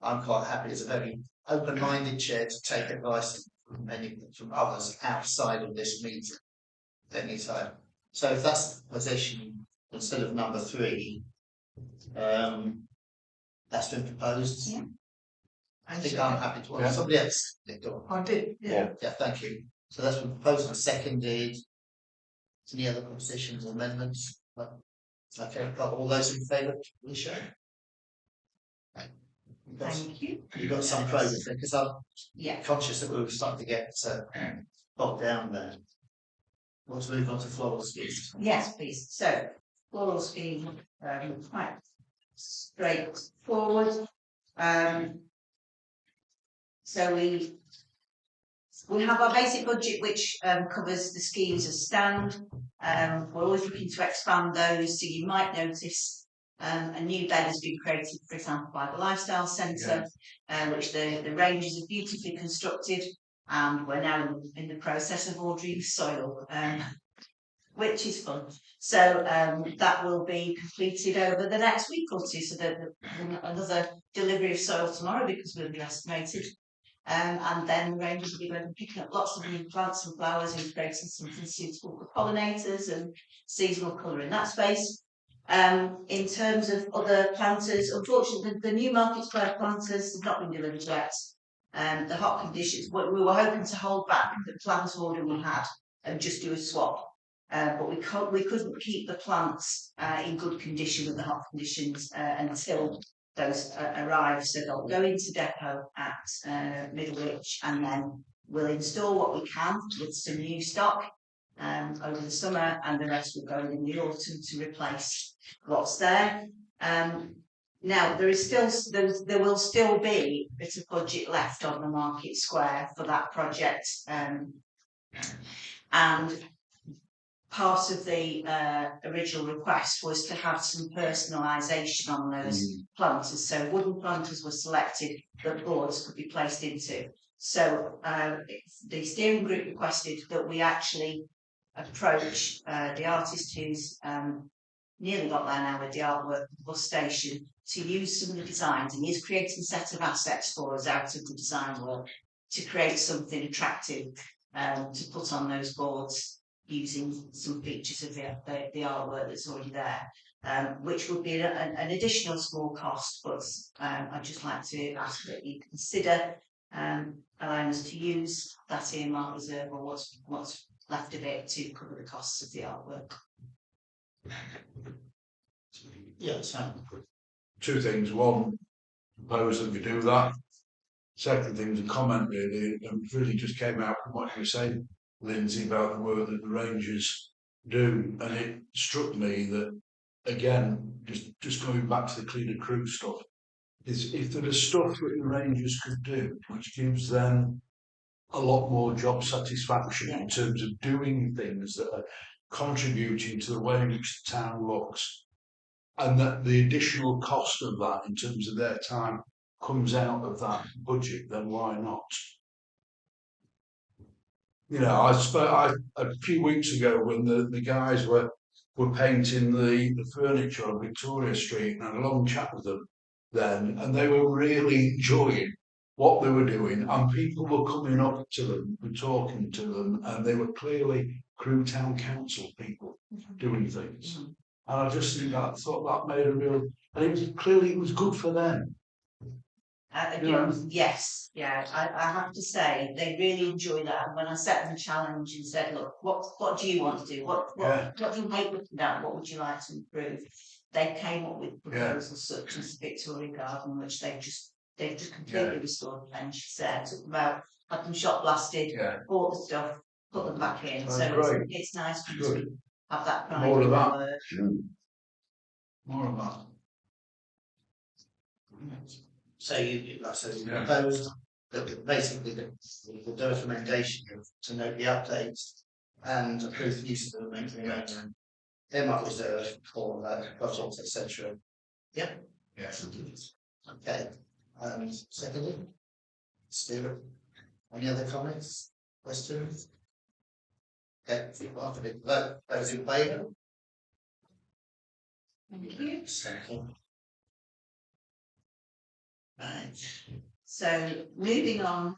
I'm quite happy as a very open-minded chair to take advice from others outside of this meeting anytime. So if that's the position instead of number 3, that's been proposed.
Yeah.
I think I'm happy to somebody else.
I did. Yeah.
Thank you. So that's been proposed and seconded. Any other propositions or amendments? Okay, got all those in favour, please show.
Thank you.
You've got some progress there, because I'm conscious that we were starting to get bogged down there. Let's move on to floral schemes.
Yes, please. So, floral scheme, quite straightforward. So we have our basic budget, which covers the schemes as stand. We're always looking to expand those, so you might notice a new bed has been created, for example, by the Lifestyle Centre, which the ranges are beautifully constructed, and we're now in the process of ordering soil, which is fun. So that will be completed over the next week or two, so that another delivery of soil tomorrow, because we'll be estimated. And then the rangers will be going to picking up lots of new plants and flowers and creating something suitable for pollinators and seasonal colour in that space. In terms of other planters, unfortunately the new Market Square planters have not been delivered yet. The hot conditions, we were hoping to hold back the plant order we had and just do a swap. But we couldn't keep the plants in good condition with the hot conditions until those arrive, so they'll go into depot at Middlewich, and then we'll install what we can with some new stock, over the summer, and the rest will go in the autumn to replace what's there. Now there will still be a bit of budget left on the Market Square for that project, and part of the original request was to have some personalisation on those planters. So wooden planters were selected that boards could be placed into. So the steering group requested that we actually approach the artist who's nearly got there now with the artwork bus station to use some of the designs, and he's creating a set of assets for us out of the design work to create something attractive to put on those boards using some features of the artwork that's already there, which would be an additional small cost, but I'd just like to ask that you consider allowing us to use that earmark reserve or what's left of it to cover the costs of the artwork.
Yeah, so
Two things. One, propose that we do that. Second thing is a comment really, and really just came out from what you were saying, Lindsay, about the work that the Rangers do, and it struck me that again, just going back to the cleaner crew stuff, is if there is stuff that the Rangers could do, which gives them a lot more job satisfaction in terms of doing things that are contributing to the way in which the town looks, and that the additional cost of that in terms of their time comes out of that budget, then why not? You know, I a few weeks ago when the guys were painting the furniture on Victoria Street, and I had a long chat with them then, and they were really enjoying what they were doing, and people were coming up to them and talking to them, and they were clearly Crewe Town Council people doing things. And I just think that thought that made a real, and it was good for them.
Yes, yeah, I have to say they really enjoy that. And when I set them a challenge and said, "Look, what do you want to do? What do you hate looking at? What would you like to improve?" They came up with proposals such as the Victoria Garden, which they've just completely restored. And she said, took them out, had them shot blasted, bought the stuff, put them back in.
That's
so
great.
it's nice to have that pride
More
in
of
their
that.
work.
More of that.
So you proposed that basically the recommendation to note the updates and approve the use of the remaining earmark reserve for projects, etc. Yep.
Yes.
Okay. Secondly, Stuart, any other comments, questions? Okay, after the vote, those in favour?
Thank you.
Second. Right.
So moving on,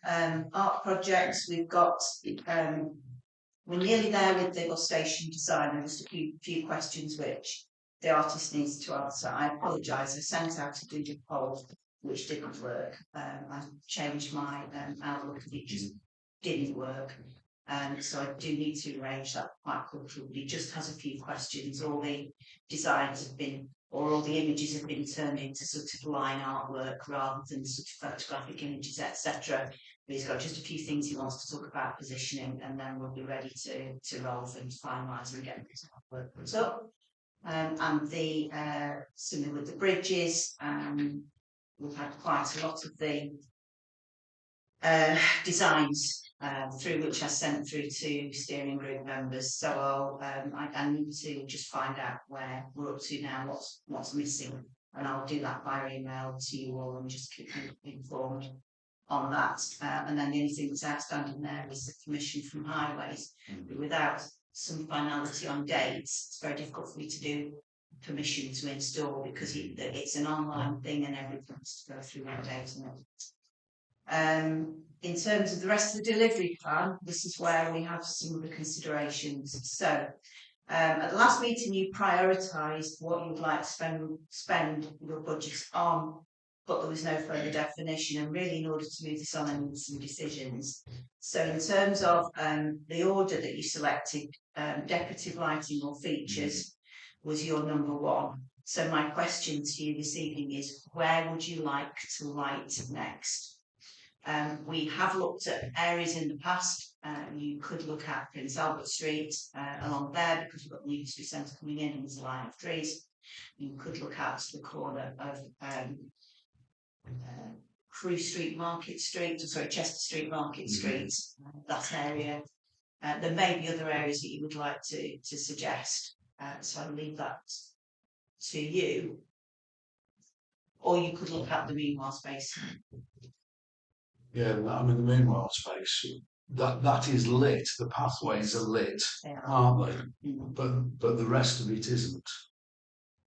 art projects, we've got we're nearly there with the bus station design, and just a few questions which the artist needs to answer. I apologise, I sent out a Google poll which didn't work. I changed my outlook and it just didn't work. So I do need to arrange that quite quickly. But it just has a few questions. All the designs have been, or all the images have been turned into sort of line artwork rather than sort of photographic images, etc. But he's got just a few things he wants to talk about positioning, and then we'll be ready to roll things, finalise and get this artwork put up. And the similar with the bridges, we've had quite a lot of the designs through which I sent through to steering group members. So I need to just find out where we're up to now, what's missing, and I'll do that via email to you all and just keep you informed on that. And then the only thing that's outstanding there is the commission from Highways. But without some finality on dates, it's very difficult for me to do permission to install because it's an online thing and everything has to go through that date. In terms of the rest of the delivery plan, this is where we have some of the considerations. So at the last meeting you prioritised what you would like to spend your budgets on, but there was no further definition, and really in order to move this on I need some decisions. So in terms of the order that you selected, decorative lighting or features was your number one. So my question to you this evening is, where would you like to light next? We have looked at areas in the past. You could look at Prince Albert Street along there because we've got the industry centre coming in and there's a line of trees. You could look out to the corner of Crewe Street, Market Street, sorry, Chester Street, Market Street, that area. There may be other areas that you would like to suggest. So I'll leave that to you. Or you could look at the meanwhile space.
Yeah, I mean, the meanwhile space, that is lit, the pathways are lit,
They are.
aren't they? But the rest of it isn't.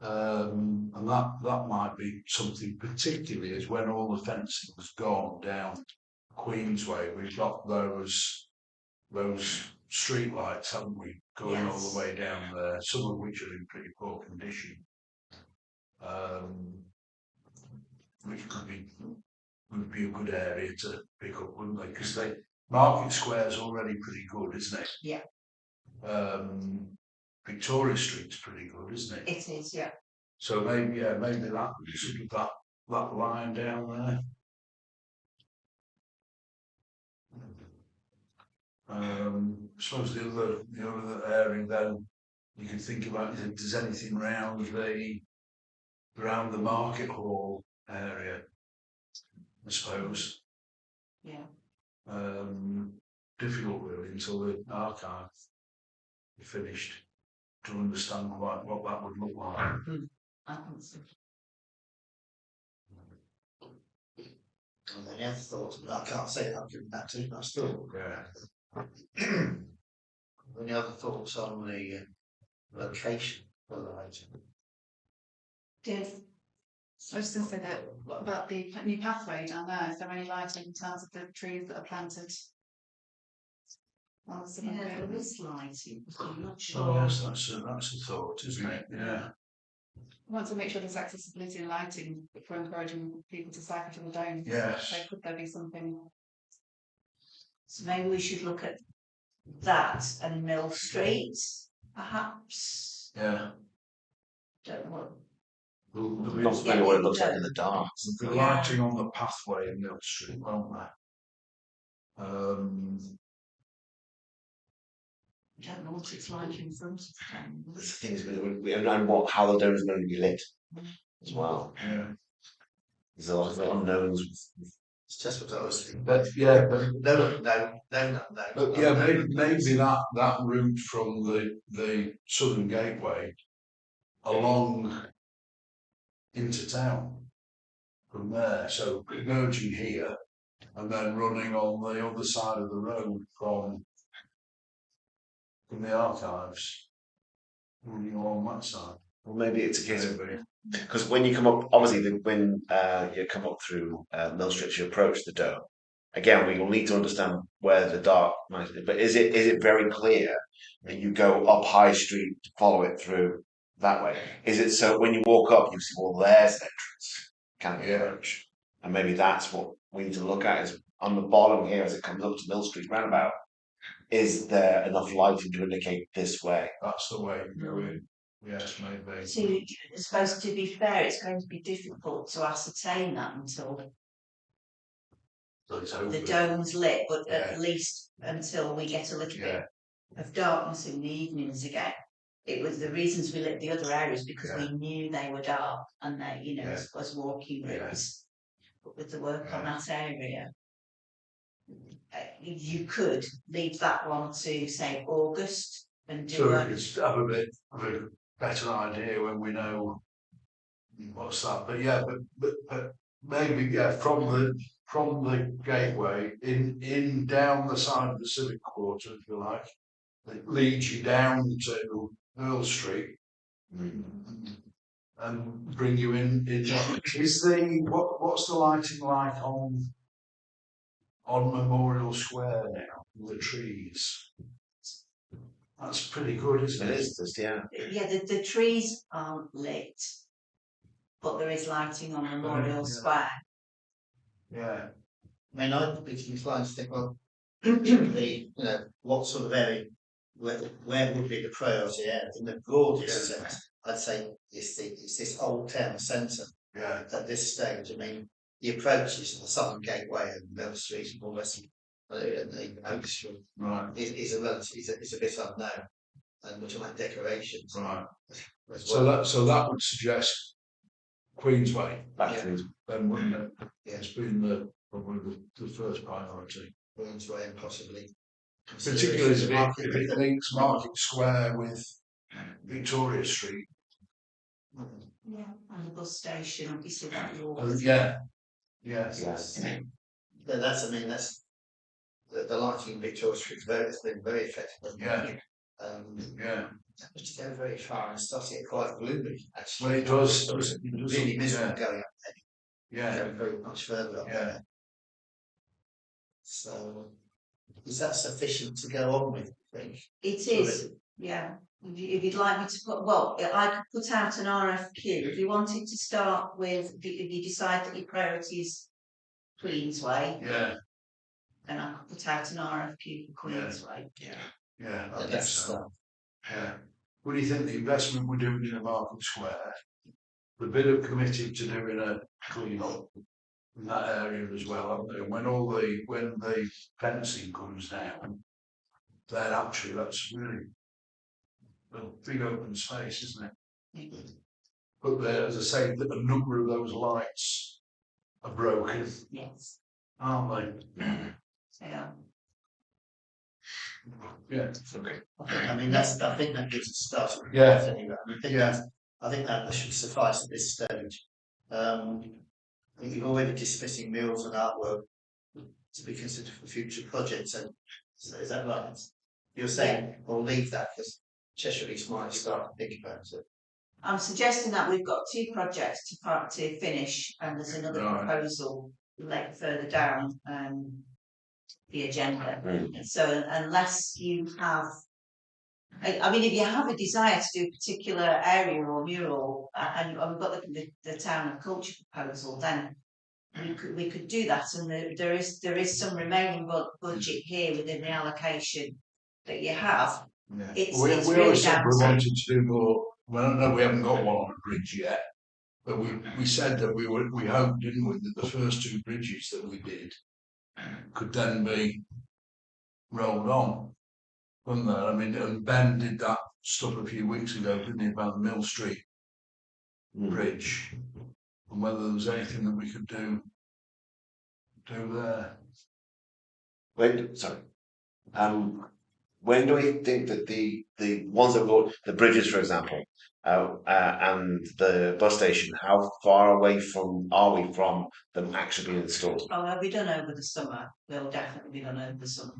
And that might be something particularly is when all the fencing was gone down Queensway, we've got those street lights, haven't we, going all
Yes.
the way down there, some of which are in pretty poor condition. Which would be a good area to pick up, wouldn't they? Because Market Square's already pretty good, isn't it?
Yeah.
Victoria Street's pretty good, isn't it?
It is, yeah.
So maybe that sort of that line down there. I suppose the other area then you can think about if there's anything around the market hall area, I suppose.
Yeah.
Difficult really until the archive is finished to understand what that would look like.
I think so.
Any other thoughts? I can't say that I've given that too much thought.
Yeah.
Any other thoughts on the location for the lighting?
Dave?
I was just going to say that, what about the new pathway down there? Is there any lighting in terms of the trees that are planted? On the Southern
Yeah,
Field?
there is lighting, but I'm not
Oh
sure.
yes, that's a thought, isn't it? Yeah.
We want to make sure there's accessibility and lighting if we're encouraging people to cycle to the dome.
Yes.
So could there be something?
So maybe we should look at that and Mill Street, perhaps.
Yeah.
Don't know what.
There'll
Not
be
really what it looks like in the dark.
the lighting on the pathway in Mill Street, won't there?
I don't know what it's like in front of town.
The thing is, we don't know how the dome is going to be lit as well.
Yeah.
There's a lot of unknowns.
It's just what I was thinking.
But
No.
But yeah, maybe that route from the Southern Gateway along into town from there. So emerging here and then running on the other side of the road from the archives, running along that side.
Well, maybe it's a case of
Maybe.
because when you come up, obviously, when you come up through Mill Street, you approach the dome. Again, we will need to understand where the dark might be. But is it very clear that you go up High Street to follow it through that way? Is it so when you walk up, you see, well, there's an entrance, can you approach? And maybe that's what we need to look at is on the bottom here as it comes up to Mill Street roundabout. Is there enough lighting to indicate this way?
That's the way to go in. Yes, maybe.
See, I suppose to be fair, it's going to be difficult to ascertain that until
So it's
the
open.
dome's lit, but
Yeah.
at least until we get a little
Yeah.
bit of darkness in the evenings again. It was the reasons we lit the other areas because we knew they were dark and they,
Yeah.
as walking routes. But with the work on that area, you could leave that one to say August and do
So we
a
could have a bit of a better idea when we know what's that. But yeah, but maybe from the gateway in down the side of the civic quarter, if you like, that leads you down to Earl Street and bring you in. Is what's the lighting like on Memorial Square now? The trees. That's pretty good, isn't
It
it?
is, yeah.
yeah, the trees aren't lit, but there is lighting on Memorial
Yeah.
Square.
I
Yeah.
mean, I'd be inclined to think, well, what sort of area, where would be the priority area? In the broadest sense, I'd say it's this old town centre
Yeah.
at this stage. I mean, the approaches to the Southern Gateway and Mill Street and all the rest of and the Oak Street
Right,
is a relative is a bit unknown, and much like decorations.
right.
as
So
well.
that would suggest Queensway,
Batteries.
then, wouldn't it?
Yeah.
It's been probably the first priority.
Queensway and possibly.
Particularly if
Market
it links Market Square with Victoria Street.
Yeah, and the bus station, obviously that will.
Yeah. Yes.
Yes.
But that's the lighting in Victoria Street has been very effective.
Yeah. Yeah.
Just to go very far and start to get quite gloomy. Actually,
Well, it does.
Really miserable going up
Yeah.
there. Going very much further up
Yeah.
there. So, is that sufficient to go on with? I think.
It is, yeah. If you'd like me to put, well, I could put out an RFQ. If you wanted to start with, if you decide that your priority is Queensway,
Yeah.
then I could put out an RFQ for Queensway.
Yeah.
Yeah,
I think
that's
so. Yeah. What do you think the investment we're doing in the Market Square? The bit of committed to doing a clean up in that area as well, haven't they? And when the fencing comes down, then actually that's really a big open space, isn't it? But there, as I say, a number of those lights are broken,
Yes,
aren't they?
they are.
Yeah.
I mean, I think that gives us a start.
Yeah.
Anyway.
Yeah.
I think that should suffice at this stage. I think you're already dismissing murals and artwork to be considered for future projects. And is that right? You're saying we'll leave that because Cheshire East might start to think about it.
I'm suggesting that we've got 2 projects to finish, and there's another
Right.
proposal further down the agenda.
Mm.
So unless you have, I mean, if you have a desire to do a particular area or mural, and we've got the town and culture proposal, then we could do that. And there is some remaining budget here within the allocation that you have.
Yeah.
It's
we
really
always said
down
we
to-
wanted to do more. Well, no, we haven't got one on a bridge yet, but we said that we hoped, didn't we, that the first 2 bridges that we did could then be rolled on, couldn't they? I mean, and Ben did that stuff a few weeks ago, didn't he, about the Mill Street bridge, and whether there was anything that we could do there.
When do we think that the ones that go, the bridges, for example, and the bus station, how far away are we from them actually being installed?
Oh, they'll be done over the summer. They'll definitely be done over the summer.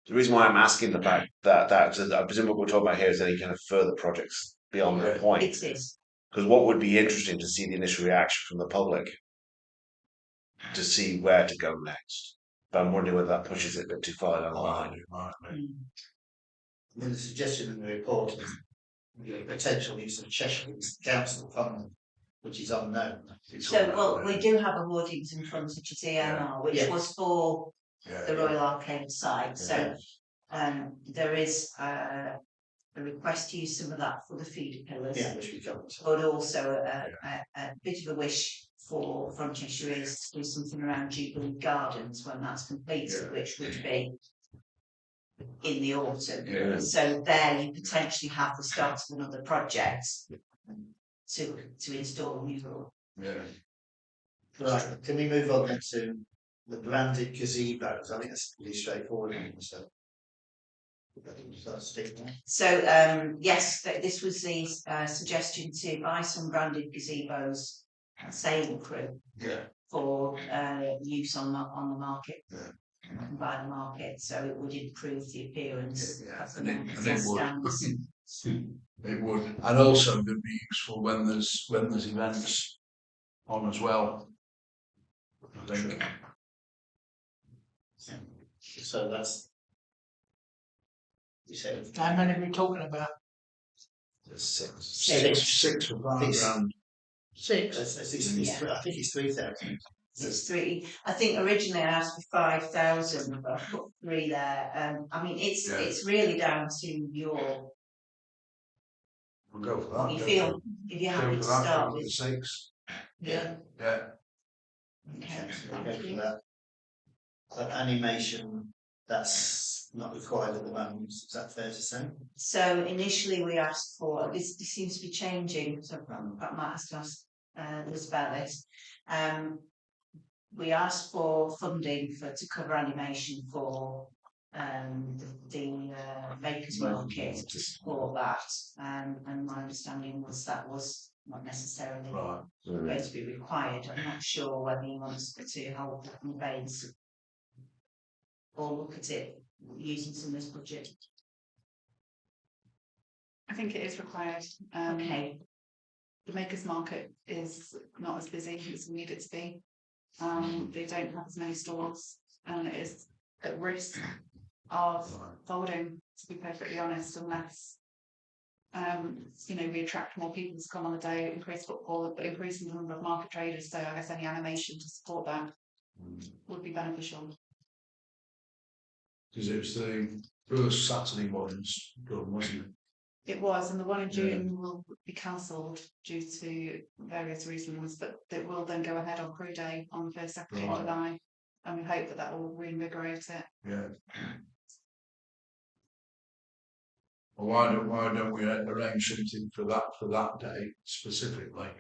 The reason why I'm asking the fact that I presume what we're talking about here is any kind of further projects beyond that point.
It is.
Because what would be interesting to see the initial reaction from the public to see where to go next. But I'm wondering whether that pushes it a bit too far down the line.
I mean, the suggestion in the report is the potential use of Cheshire Council funding, which is unknown.
So, well, we do have a Woodington Fund, which is EMR, which
Yeah.
was for
Yeah.
the Royal Arcade site. So, there is a request to use some of that for the feeder pillars,
Yeah, which we covered.
but also a bit of a wish from Cheshire is to do something around Jubilee Gardens when that's completed, which would be in the autumn.
Yeah.
So there you potentially have the start of another project to install a mural.
Yeah.
Right, can we move on then to the branded gazebos? I think that's pretty straightforward. So,
So yes, this was the suggestion to buy some branded gazebos, sailing crew,
Yeah.
for use on the market.
Yeah.
By the market, so it would improve the appearance
Yeah,
of the
and it
market stands.
It would, and also it'd be useful when there's events on as well. I think.
So that's. You said
How many are we talking about?
Six for £5,000.
6.
I think it's 3,000.
It's 3. I think originally I asked for 5,000, but I put 3 there. I mean, it's really down to your.
We'll go for that.
You feel if you're happy to start with.
6.
Yeah.
Yeah.
Okay,
So we'll
thank
go for
you.
that. Animation, that's not required at the moment, is that fair to say?
So initially we asked for, this seems to be changing, so I might have to ask Liz about this. We asked for funding to cover animation for the Makers Market to support that, and my understanding was that was not necessarily
Right.
going to be required. I'm not sure whether you want us to hold that in abeyance or look at it using some of this budget.
I think it is required.
Okay,
The Makers Market is not as busy as we need it to be. They don't have as many stores, and it is at risk of folding, to be perfectly honest, unless we attract more people to come on the day, increase footfall, but increasing the number of market traders. So I guess any animation to support that would be beneficial.
Because it was the first Saturday ones done, wasn't it?
It was, and the one in June will be cancelled due to various reasons, but it will then go ahead on Crew Day on the first Saturday of July, and we hope that will reinvigorate it.
Yeah. Well, why don't we arrange something for that day specifically?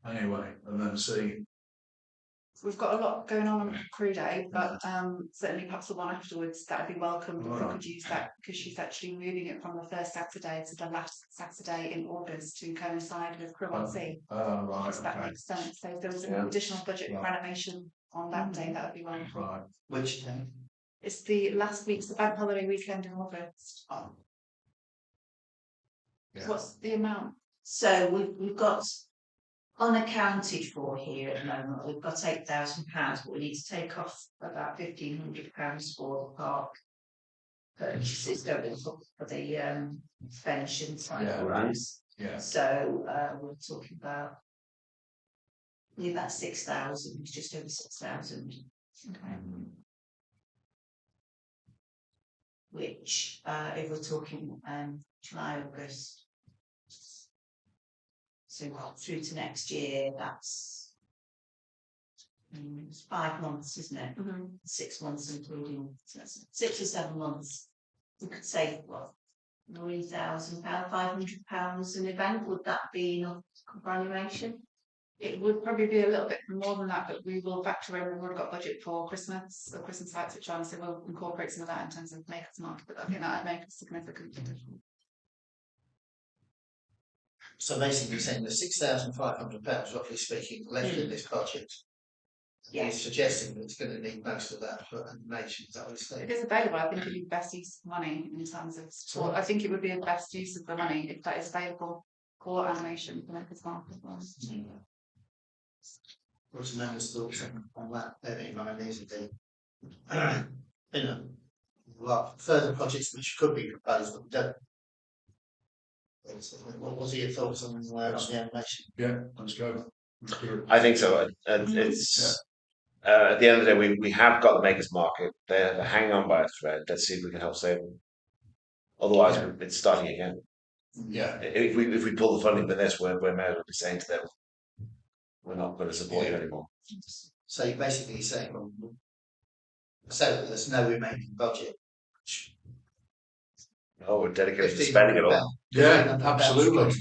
Anyway, and then see.
We've got a lot going on Crew Day, but certainly perhaps the one afterwards that would be welcome if we could use that, because she's actually moving it from the first Saturday to the last Saturday in August to coincide with Crew on Sea.
Right.
If that makes sense. So if there was an additional budget for animation on that day, that would be wonderful.
Right.
Which day?
It's the last week's the bank holiday weekend in August.
Yeah.
What's the amount?
so we've got unaccounted for here at the moment. We've got £8,000, but we need to take off about £1,500 for the park purchases, don't we, for the bench and cycle racks.
Yeah.
So we're talking about nearly about 6,000, it's just over 6,000. Okay. Which, if we're talking July, August, so through to next year, that's it's 5 months, isn't it? 6 months including, so that's 6 or 7 months. We could save what, £3,000, £500 an event. Would that be enough for animation?
It would probably be a little bit more than that, but we will factor in, we've already got budget for Christmas lights, which on, so we'll incorporate some of that in terms of Makers Market, but I think that would make a significant difference.
So basically saying the £6,500, roughly speaking, left in this budget.
Yeah.
He's suggesting that it's going to need most of that for animation. Is that what he's saying?
If it's available, I think it would be the best use of money in terms of support. I think it would be the best use of the money if that is available for animation for Makers Market.
What's the members' thoughts on that? Bearing in mind these are the further projects which could be proposed but don't. What are your thoughts on the animation?
Yeah, let's go.
I think so, and it's at the end of the day, we have got the Makers Market. They're hanging on by a thread. Let's see if we can help save them. Otherwise, it's starting again.
Yeah.
If we pull the funding for this, we may as well be saying to them, we're not going to support you anymore.
So you're basically saying, so that there's no remaining budget.
Oh, we're dedicated to spending it all.
Yeah, absolutely.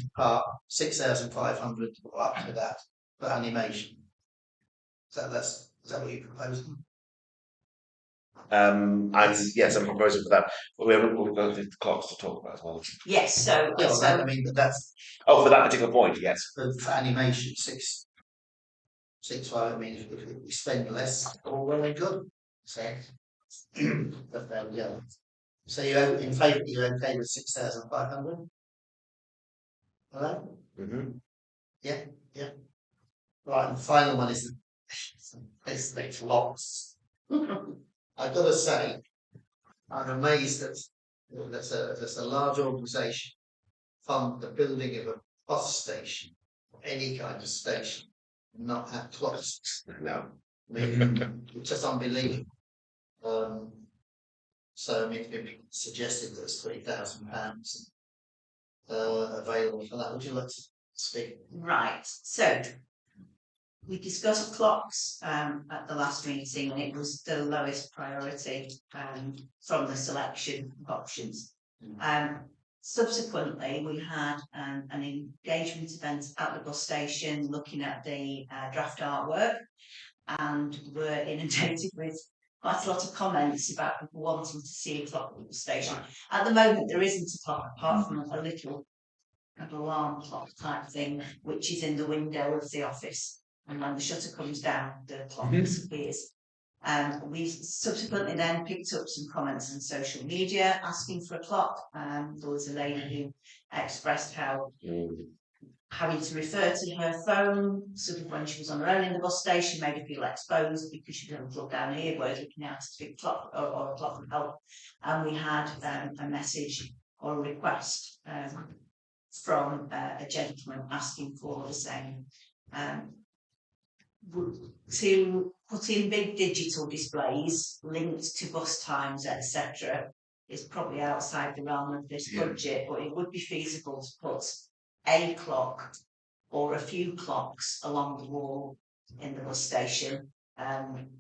6,500 or up to that for animation. Is that what you're proposing?
And yes, I'm proposing for that. But we've got the clocks to talk about as well.
Yes, so
I mean, that's
for that particular point, yes.
for animation 6.5. I mean, if we spend less, all well and good. So, but there we go. So you're in favour? You're okay with 6,500? Hello? Yeah. Right, and the final one is it's lots. I've got to say, I'm amazed that there's a large organisation fund the building of a bus station, any kind of station, and not have clocks.
No.
I mean, it's just unbelievable. So I mean, it's been suggested there's £3,000 available for that. Would you like to speak?
right, so We discussed clocks at the last meeting, and it was the lowest priority from the selection of options. Subsequently, we had an engagement event at the bus station looking at the draft artwork, and were inundated with quite a lot of comments about people wanting to see a clock at the bus station. At the moment, there isn't a clock apart from a little alarm clock type thing, which is in the window of the office. And when the shutter comes down, the clock disappears. We subsequently then picked up some comments on social media asking for a clock. There was a lady who expressed how having to refer to her phone, sort of when she was on her own in the bus station, made her feel exposed because she didn't look down here, whereas looking out at a big clock or a clock would help. And we had a message or a request from a gentleman asking for the same. To put in big digital displays linked to bus times, etc., is probably outside the realm of this budget, but it would be feasible to put a clock or a few clocks along the wall in the bus station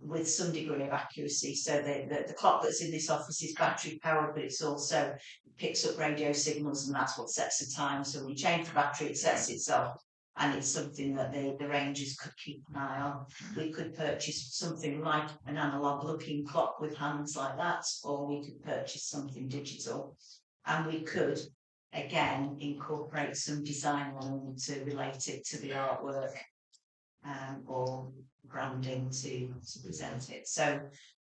with some degree of accuracy. So the clock that's in this office is battery powered, but it's also picks up radio signals, and that's what sets the time. So when you change the battery, it sets itself. And it's something that the rangers could keep an eye on. We could purchase something like an analogue looking clock with hands like that, or we could purchase something digital. And we could, again, incorporate some design element to relate it to the artwork or branding to present it. So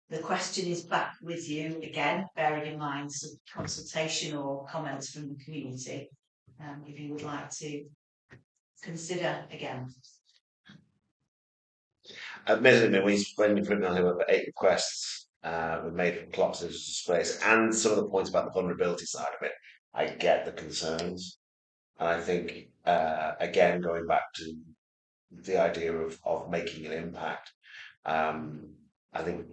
the question is back with you again, bearing in mind some consultation or comments from the community, if you would like to consider again.
Admittedly, when you've written on here about 8 requests we've made from clocks and displays, and some of the points about the vulnerability side of it, I get the concerns, and I think again going back to the idea of making an impact, I think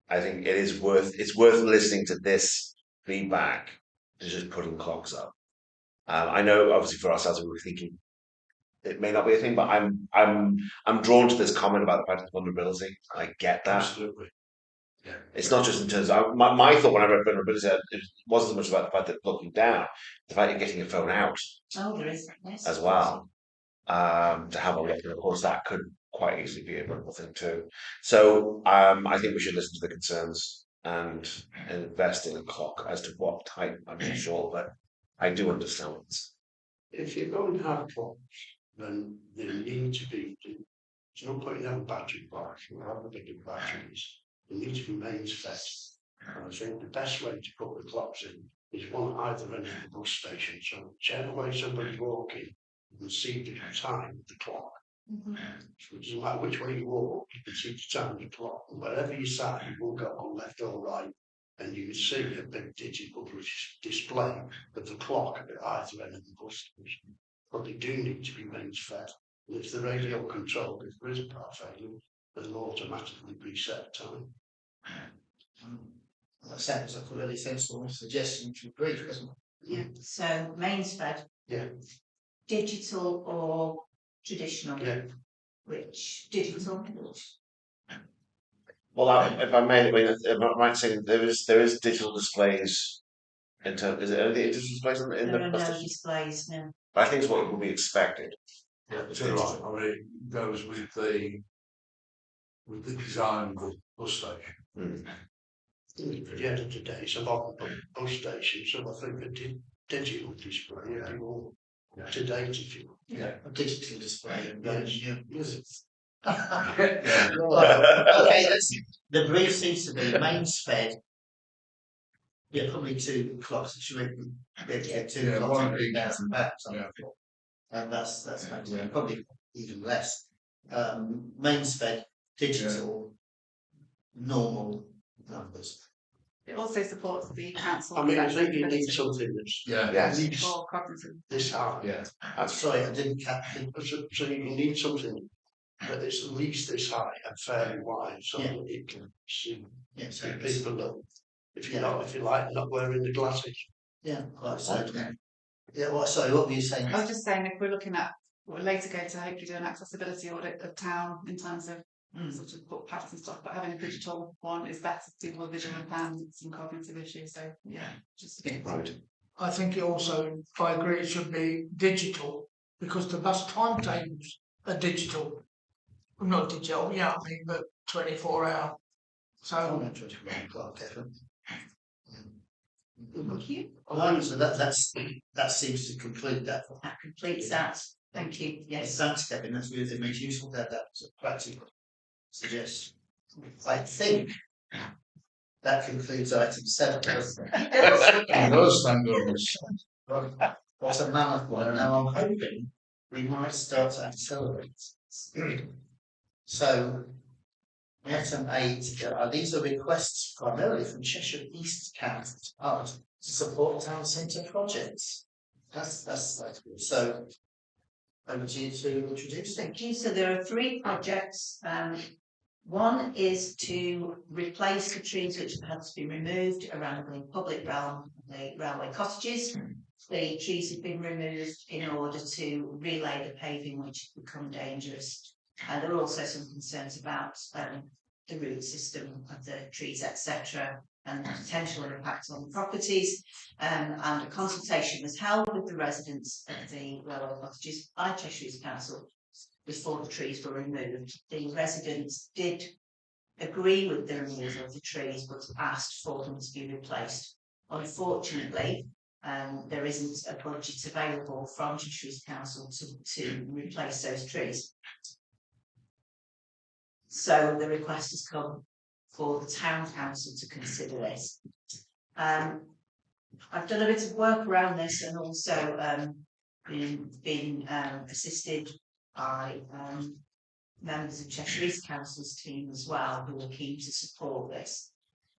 it's worth listening to this feedback to just putting clocks up. I know, obviously, for ourselves, we were thinking it may not be a thing, but I'm drawn to this comment about the fact of vulnerability. I get that.
Absolutely. Yeah.
It's not just in terms of my thought when I read vulnerability. It wasn't so much about the fact that looking down, the fact you're getting your phone out.
Oh, there is, yes,
as well. To have a look, and of course that could quite easily be a vulnerable thing too. So I think we should listen to the concerns and invest in a clock. As to what type, I'm not sure, but I do understand what's.
If you're going to have clocks, then they need to be. There's no point in having battery clocks. You have the bigger batteries. They need to be mains fed. And I think the best way to put the clocks in is one either end of the bus station. So whichever way somebody's walking, you can see the time of the clock. So it doesn't matter which way you walk, you can see the time of the clock. And wherever you sat, you will go on left or right, and you can see a big digital display of the clock at either end of the bus station. But they do need to be mains fed. And if the radio controlled, if there is a power failure, it'll automatically reset time.
That sounds like a really sensible suggestion to brief, doesn't it?
Yeah. So mains fed.
Yeah.
Digital or traditional?
Yeah.
Which digital?
Well, if I may, I might say there is digital displays. In terms, is there digital displays in
There
the
are
bus
no
station?
displays, no.
I think it's what would be expected.
Yeah, too right. I mean, it goes with the design of the bus station. At the end of the day, it's a modern bus station, so I think a digital display would be more to date, if you will.
Yeah, a digital display.
Yes.
Right. Okay, the brief seems to be mains fed. Yeah, probably 2 clocks. Should we get 2 clocks
one
and
each.
£1,000 and that's probably even less. Mains fed, digital, normal numbers.
It also supports the council.
I mean, I think you need something that's
Yes.
at least
For cognitive.
this high.
Yeah.
I'm sorry, I didn't catch it.
So you need something that is at least this high and fairly wide, so that it can see
Yes,
people look. If you like not wearing the glasses.
yeah, quite so. Yeah, sorry, what were you saying?
I was just saying, if we're looking at we're later going to hopefully do an accessibility audit of town in terms of sort of footpaths and stuff, but having a digital one is better for people with visual impairments and cognitive issues. So yeah, just
Right.
I think it also, I agree, it should be digital because the bus timetables are digital. Well, not digital, yeah, I mean, but 24-hour. So,
Kevin.
Thank you.
So that seems to conclude that.
That completes that. Thank you. Yes.
Thanks, Kevin. That's really it makes useful to have that as a practical suggestion. I think that concludes item 7.
It does, thank goodness.
What a mammoth one. Now I'm hoping we might start to accelerate. So, item 8, these are requests primarily from Cheshire East Council to support town centre projects. That's good. So, over to you to introduce them.
Thank you. So there are 3 projects. One is to replace the trees which have had to be removed around the public realm, the railway cottages. The trees have been removed in order to relay the paving, which has become dangerous. And there are also some concerns about the root system of the trees, etc., and the potential impact on the properties. And a consultation was held with the residents of the railway cottages by Cheshire East Council before the trees were removed. The residents did agree with the removal of the trees, but asked for them to be replaced. Unfortunately, there isn't a budget available from Cheshire East Council to replace those trees. So the request has come for the town council to consider this. I've done a bit of work around this and also been assisted by members of Cheshire East Council's team as well, who are keen to support this.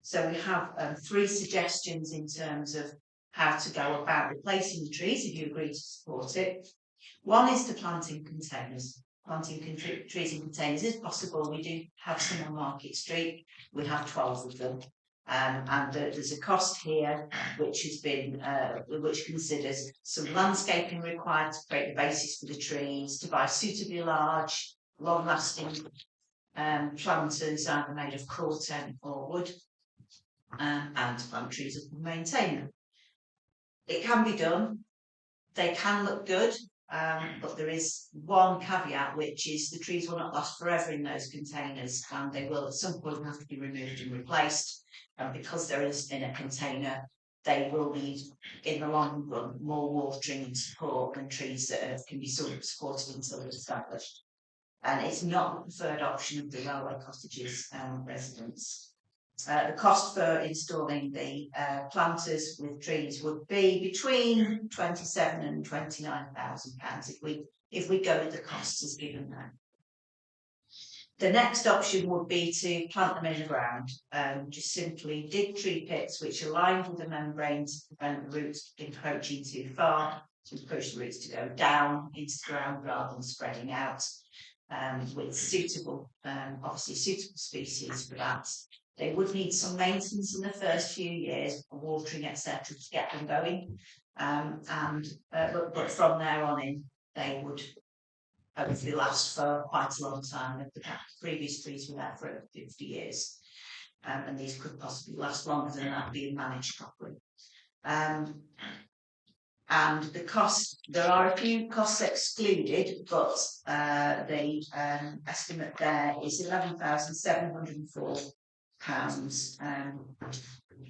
So we have 3 suggestions in terms of how to go about replacing the trees, if you agree to support it. One is to plant in containers. Planting trees in containers is possible. We do have some on Market Street. We have 12 of them. And there's a cost here which has been which considers some landscaping required to create the basis for the trees, to buy suitably large, long-lasting planters either made of corten or wood, and to plant trees up and maintain them. It can be done. They can look good, but there is one caveat, which is the trees will not last forever in those containers, and they will at some point have to be removed and replaced. And because they're in a container, they will need, in the long run, more watering and support than trees that can be sort of supported until they're established. And it's not the preferred option of the railway cottages residents. The cost for installing the planters with trees would be between £27,000 and £29,000 if we go with the costs as given there. The next option would be to plant them in the ground. Just simply dig tree pits which are lined with the membranes to prevent the roots encroaching too far, to encourage the roots to go down into the ground rather than spreading out, with suitable, obviously suitable species for that. They would need some maintenance in the first few years, watering, etc., to get them going. But from there on in, they would hopefully last for quite a long time. The previous trees were there for over 50 years. And these could possibly last longer than that, being managed properly. And the cost, there are a few costs excluded, but the estimate there is £11,704.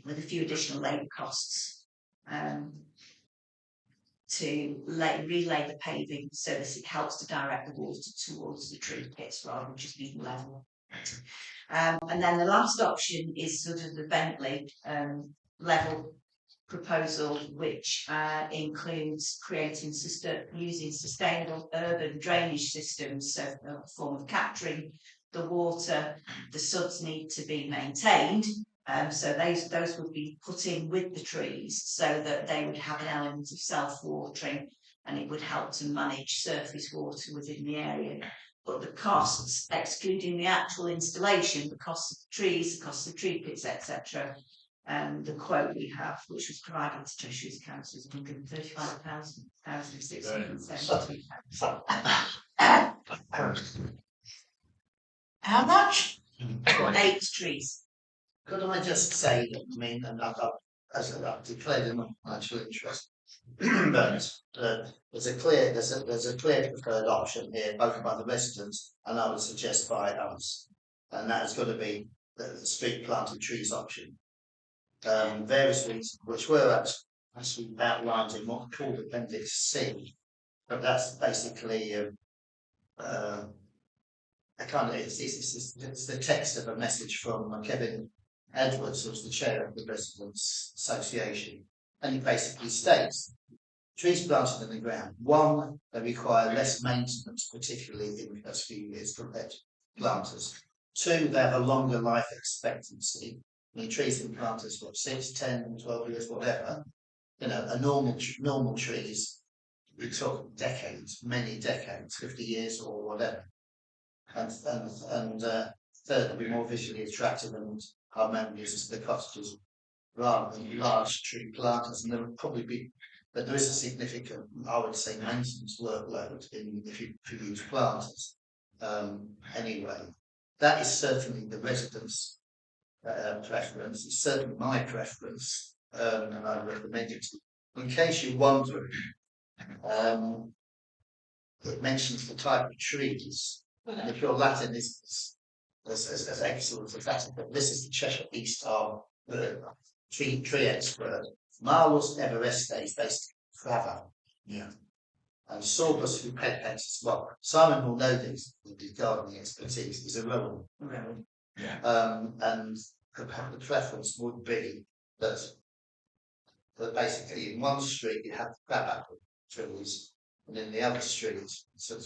With a few additional labour costs to relay the paving so that it helps to direct the water towards the tree pits rather than just being level. And then the last option is sort of the Bentley level proposal, which includes using sustainable urban drainage systems, so a form of capturing the water. The suds need to be maintained, so those would be put in with the trees so that they would have an element of self-watering, and it would help to manage surface water within the area. But the costs, excluding the actual installation, the cost of the trees, the cost of the tree pits, etc., And the quote we have, which was provided to Cheshire's Council, is £135,672.
How much?
For 8 trees.
Could I just say that, I mean, and as I've declared in my actual interest, but there's a clear preferred option here, both by the residents and I would suggest by us, and that has got to be the street planted trees option. Various reasons which were actually outlined in what's called Appendix C, but that's basically it's the text of a message from Kevin Edwards, who's the chair of the Residents Association, and it basically states trees planted in the ground. 1, they require less maintenance, particularly in the first few years compared to planters. 2, they have a longer life expectancy. I mean, trees and planters, what, 6, 10, 12 years, whatever. You know, a normal trees, we talk decades, many decades, 50 years or whatever. And third, be more visually attractive and harmonious to the cottages rather than large tree planters. And there would probably be, but there is a significant, I would say, maintenance workload if you use planters. Anyway, that is certainly the residents' preference. It's certainly my preference, and I recommend it. In case you're wondering, it mentions the type of trees. And if your Latin is as excellent as that, but this is the Cheshire East Arm tree expert. Marlus everestes based Frava.
Yeah.
And Sorbus hupetes as well. Simon will know this with his gardening expertise, is a rowan.
Yeah.
And the preference would be that basically in one street you have the crabapple trees, and in the other street, so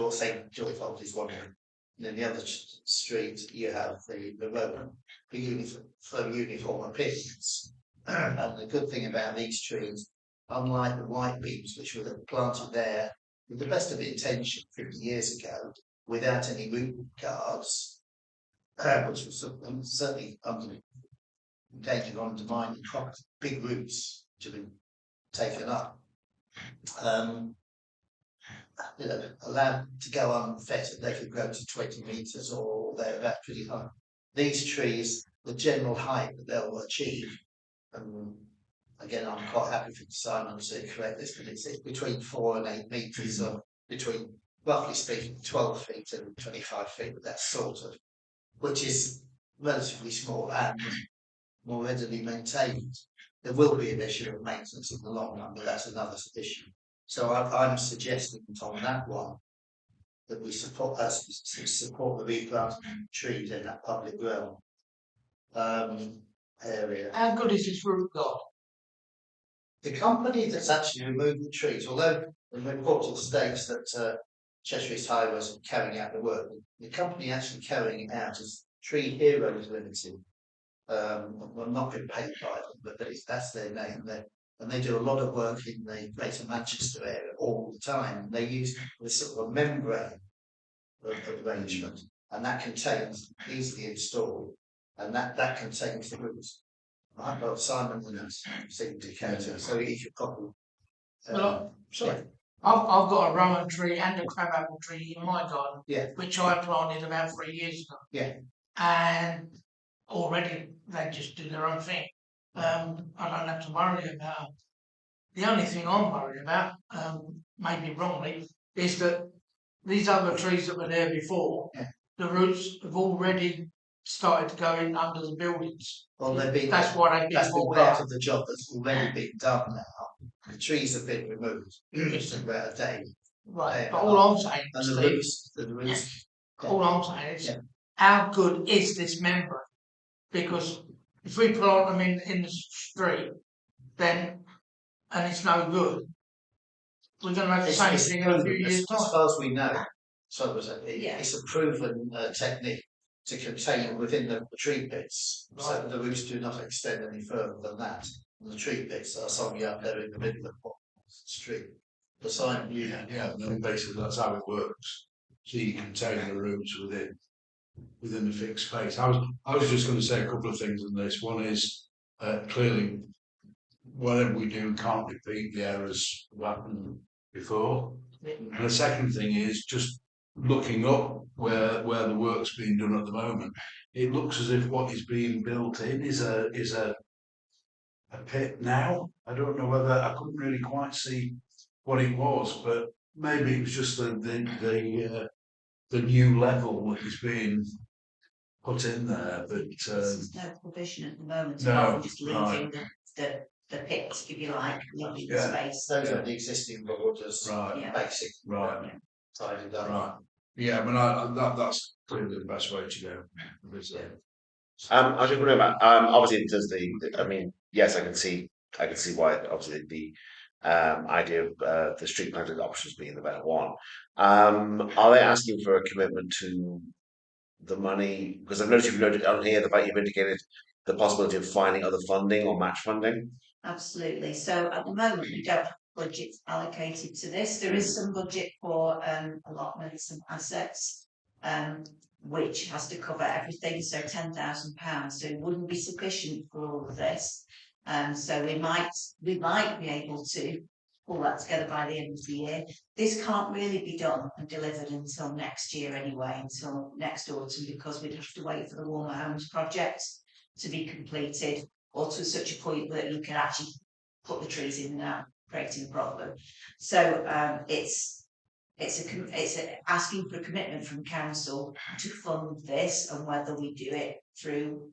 say Joyfold is one, and in the other street you have the rowan for uniform appearance. And the good thing about these trees, unlike the white beams which were planted there with the best of intention 50 years ago, without any root guards, which was certainly in danger of undermining crops, big roots to be taken up. Allowed to go unfettered, they could grow to 20 metres or they're about pretty high. These trees, the general height that they'll achieve, again, I'm quite happy for Simon to correct this, but it's between 4 and 8 metres, or between, roughly speaking, 12 feet and 25 feet, but that's sort of, which is relatively small and more readily maintained. There will be an issue of maintenance in the long run, but that's another issue. So I'm suggesting on that one that we support the replanting of trees in that public realm area.
How good is this root guard?
The company that's actually removed the trees, although the report states that Cheshire East Highways are carrying out the work, the company actually carrying it out is Tree Heroes Limited. Well, not been paid by them, but that's their name. And they do a lot of work in the Greater Manchester area all the time. They use this sort of a membrane arrangement, and that contains, easily installed, and that contains the roots. I've got Simon Williams, indicator, so he could probably.
Sorry. I've got a rowan tree and a crabapple tree in my garden, which I planted about 3 years ago.
Yeah.
And already they just do their own thing. I don't have to worry about. The only thing I'm worried about, maybe wrongly, is that these other trees that were there before, the roots have already started to go in under the buildings.
Well,
that's why they've been pulled
part
out.
of the job that's already been done now. The trees have been removed. It's about a day.
Right, but all I'm saying,
and
Steve,
the roots.
all I'm saying is, how good is this membrane? Because if we plant them in the street, then, and it's no good, we're going to have the same thing in a few years' time.
As far as we know, it's a proven technique to contain within the tree pits, so the roots do not extend any further than that. And the tree pits are somewhere up there in the middle of the street.
And basically that's how it works. So you contain the roots within the fixed space. I was just going to say a couple of things on this. One is clearly, whatever we do can't repeat the errors that happened before. And the second thing is just looking up where the work's being done at the moment. It looks as if what is being built in is a pit now. I don't know whether I couldn't really quite see what it was, but maybe it was just the new level that is being put in there. But
There's no provision at the moment,
no,
apart from just
right.
leaving the pit, if you like, leaving the
Yeah.
space.
Those are the existing borders,
Right,
Yeah.
basic,
right,
tidied up.
right. Yeah, I mean, that's clearly the best way to go. Because,
I was just wondering about obviously it does I mean, yes, I can see why obviously the idea of the street planting options being the better one. Are they asking for a commitment to the money? Because I've noticed you've noted on here the fact you've indicated the possibility of finding other funding or match funding.
Absolutely. So at the moment, we don't have budget allocated to this. There is some budget for allotments and assets, which has to cover everything. So £10,000. So it wouldn't be sufficient for all of this. So we might be able to pull that together by the end of the year. This can't really be done and delivered until next year anyway, until next autumn, because we'd have to wait for the Warmer Homes project to be completed, or to such a point that you can actually put the trees in without creating a problem. So it's asking for a commitment from council to fund this, and whether we do it through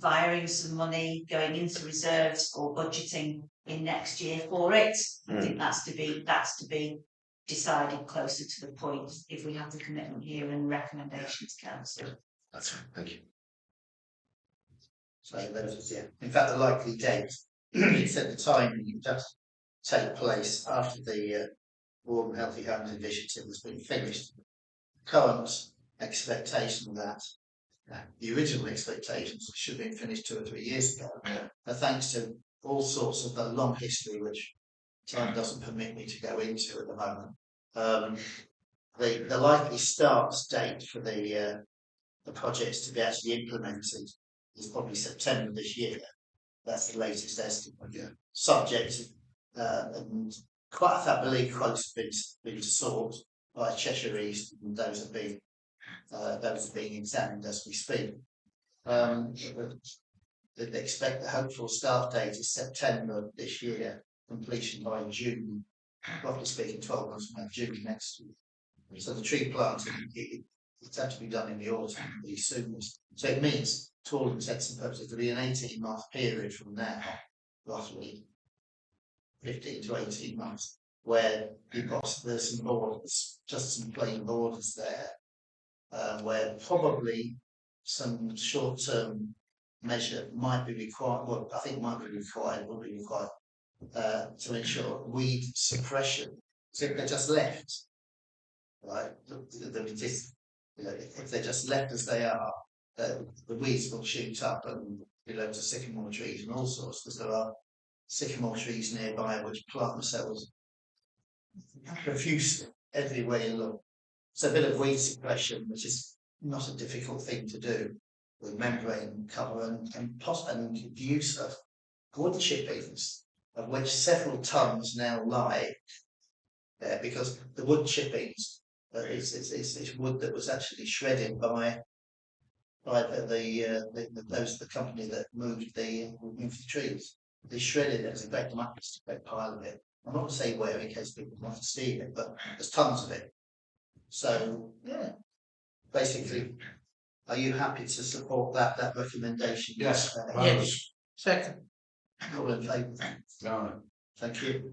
wiring some money, going into reserves, or budgeting in next year for it. I think that's to be decided closer to the point if we have the commitment here and recommendations council.
That's right. Thank you.
So those, yeah. In fact, the likely date, it's at the time it does take place after the Warm Healthy Homes Initiative has been finished. Current expectation that the original expectations should have been finished 2 or 3 years ago, but thanks to all sorts of the long history, which time doesn't permit me to go into at the moment, the likely start date for the projects to be actually implemented is probably September this year. That's the latest estimate. Yeah. Subject and quite I believe quotes have been sought by Cheshire East, and those are being examined as we speak. They expect the hopeful start date is September this year, completion by June, roughly speaking 12 months from now, June next year. So the tree planting, it's had to be done in the autumn, the soonest. So it means, to all intents and purposes, there'll be an 18-month period from now, roughly 15 to 18 months, where there's some borders, just some plain borders there, where probably some short-term measure might be required. Well, I think will be required to ensure weed suppression. So if they're just left, right, if they're just left as they are, the weeds will shoot up and be loads of sycamore trees and all sorts, because there are sycamore trees nearby which plant themselves profuse everywhere you look. So a bit of weed suppression, which is not a difficult thing to do, with membrane cover and use of wood chippings, of which several tons now lie there, because the wood chippings it's wood that was actually shredded by the company that moved the trees. They shredded it as a great pile of it. I'm not going to say where in case people want to steal it, but there's tons of it. So yeah, basically, are you happy to support that recommendation?
yes,
Yes. Second.
All in favour?
right.
Thank you.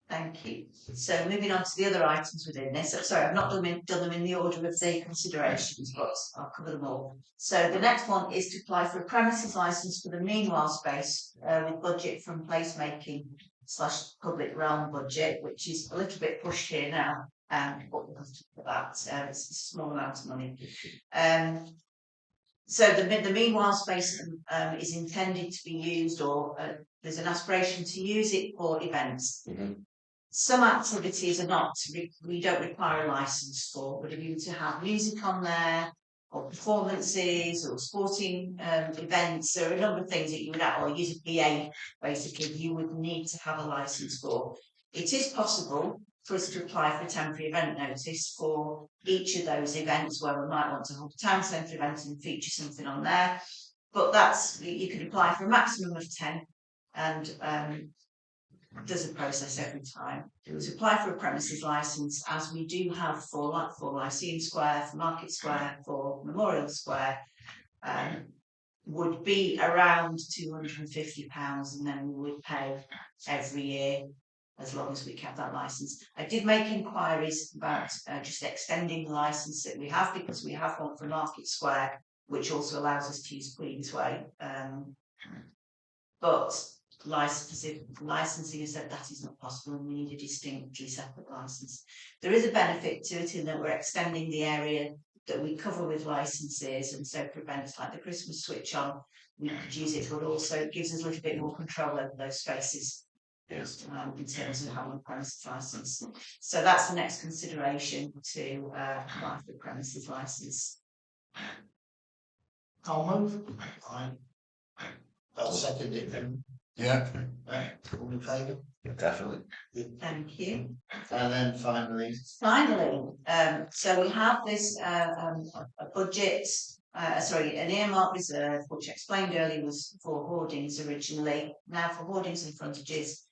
Thank you. So moving on to the other items within this. Sorry, I've not done them in the order of the considerations, but I'll cover them all. So the next one is to apply for a premises licence for the Meanwhile space with budget from placemaking / public realm budget, which is a little bit pushed here now. But we'll have to put that. It's a small amount of money. So the Meanwhile space is intended to be used, or there's an aspiration to use it for events.
Mm-hmm.
Some activities are not, we don't require a licence for, but if you were to have music on there, or performances or sporting events. There are a number of things that you would have, or use a PA basically, you would need to have a licence for. It is possible for us to apply for a temporary event notice for each of those events where we might want to hold a town centre event and feature something on there. But that's, you can apply for a maximum of 10, and there's a process every time. To apply for a premises licence, as we do have for Lyceum Square, for Market Square, for Memorial Square, would be around £250, and then we would pay every year as long as we kept that licence. I did make inquiries about just extending the licence that we have, because we have one for Market Square, which also allows us to use Queensway. But licensing has said that is not possible, and we need a distinctly separate licence. There is a benefit to it in that we're extending the area that we cover with licences, and so for events like the Christmas switch on, we could use it, but also it gives us a little bit more control over those spaces.
Yes.
In terms of having a premises licence. So that's the next consideration, to apply for the premises licence.
I'll move.
I'll second it then.
Yeah.
All in favour?
Definitely.
Thank you.
And then finally,
So we have this a budget, an earmark reserve, which I explained earlier was for hoardings originally. Now for hoardings and frontages,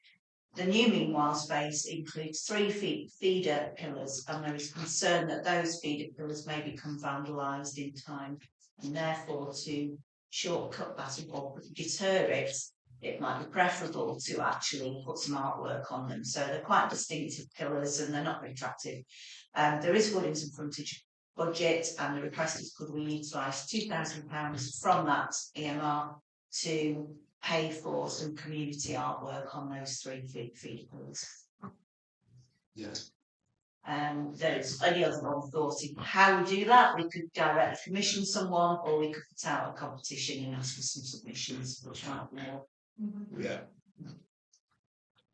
the new meanwhile space includes 3 feeder pillars, and there is concern that those feeder pillars may become vandalised in time, and therefore to shortcut that or deter it, it might be preferable to actually put some artwork on them. So they're quite distinctive pillars and they're not very attractive. There is hoardings and frontage budget, and the request is, could we utilise £2,000 from that EMR to pay for some community artwork on those 3 feeder pillars?
Yes.
There's only other one thought in how we do that. We could directly commission someone, or we could put out a competition and ask for some submissions, which might be more.
Yeah.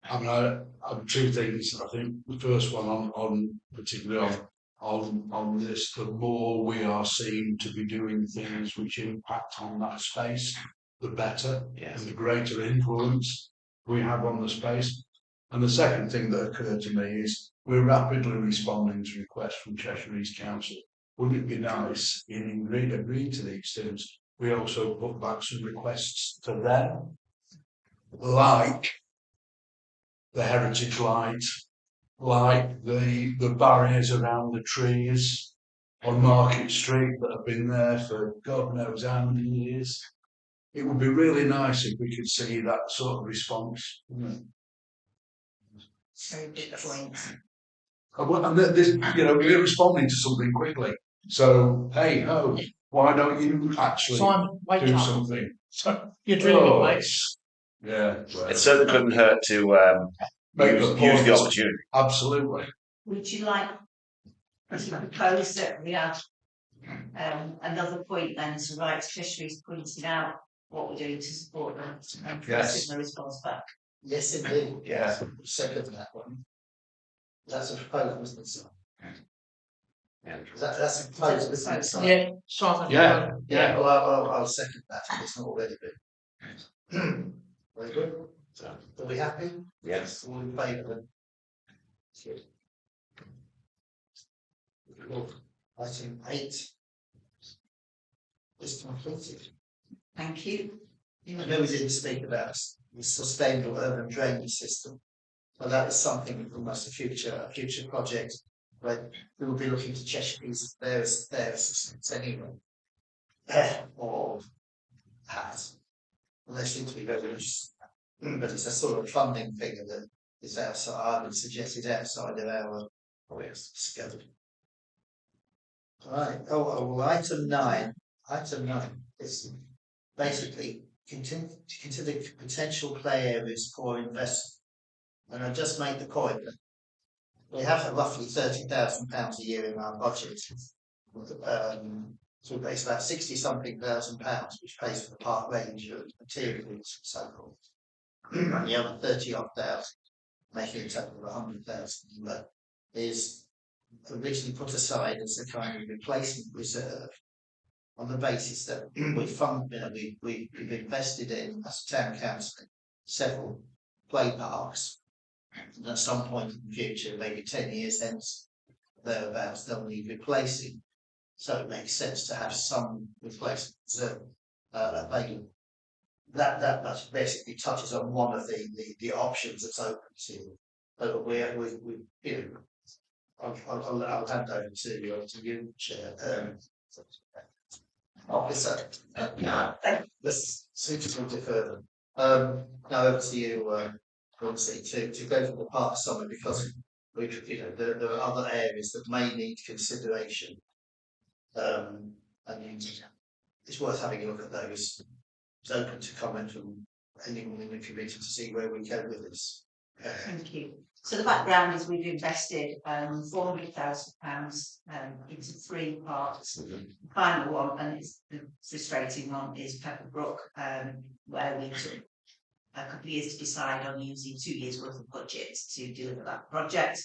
I mean, I have 2 things. I think the first one on particularly on this, the more we are seen to be doing things which impact on that space, the better,
Yes.
and the greater influence we have on the space. And the second thing that occurred to me is we're rapidly responding to requests from Cheshire East Council. Wouldn't it be nice, in agreeing to these things, we also put back some requests to them, like the heritage light, like the barriers around the trees on Market Street that have been there for God knows how many years. It would be really nice if we could see that sort of response.
Very good point.
And this, we're responding to something quickly. So, hey ho, why don't you actually
Simon, wake
do
up.
something?
So you're drilling it, mate.
Yeah,
It certainly couldn't hurt to
Make
use
the
the
point.
opportunity.
Absolutely.
Would you like us to propose that we have another point then to write Cheshire's pointing out what we're doing to support them and
Yes.
the response back?
yes indeed.
Yeah.
Second that one. That's a proposal, isn't it, Simon?
Yeah.
That's a proposal, isn't it, Simon?
Yeah, Simon.
Yeah.
Yeah, well, I'll second that if it's not already been. Very good.
So,
Are we happy?
yes.
All in favour then? Good. Cool. Item 8 is completed.
Thank you.
I know we didn't speak about the sustainable urban drainage system, but that is something almost a future project where we will be looking to Cheshire's various systems anyway. Or has. And they seem to be very loose. But it's a sort of funding figure that is outside, I would suggest is outside of our scope. Right. Well, item 9 is basically to consider potential play areas for investment. And I just made the point that we have roughly £30,000 a year in our budget. So it's about 60-something thousand pounds, which pays for the park range of materials and so forth. And the other 30-odd thousand, making a total of 100,000, is originally put aside as a kind of replacement reserve on the basis that we've invested in as a town council several play parks, and at some point in the future, maybe 10 years hence, thereabouts, they'll need replacing. So it makes sense to have some replacement available. That basically touches on one of the options that's open to you. But we you know, I'll hand over to you, Chair. Officer, let's see if we further. Now over to you, obviously, to go for the Park Summit, because there are other areas that may need consideration, and it's worth having a look at those. It's open to comment from anyone in the committee to see where we go with this.
Thank you. So the background is we've invested £400,000 into 3 parks. The final one, and it's the frustrating one, is Pepperbrook, where we took a couple of years to decide on using 2 years worth of budget to deliver that project.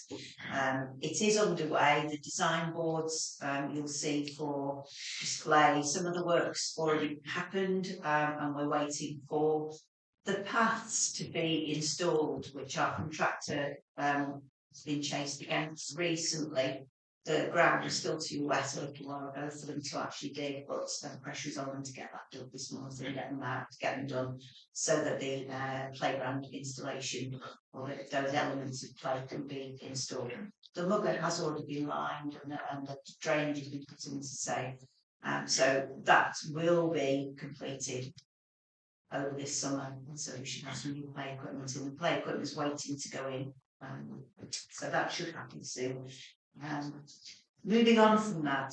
It is underway. The design boards you'll see for display. Some of the work's already happened, and we're waiting for the paths to be installed, which our contractor has been chased against recently. The ground was still too wet a little while ago for them to actually dig, but pressure is on them to get that done this morning, to get them out, to get them done, so that the playground installation or those elements of play can be installed. The mugger has already been lined, and the drainage has been put in to safe. So that will be completed over this summer, and so we should have some new play equipment, and the play equipment is waiting to go in, so that should happen soon. Moving on from that,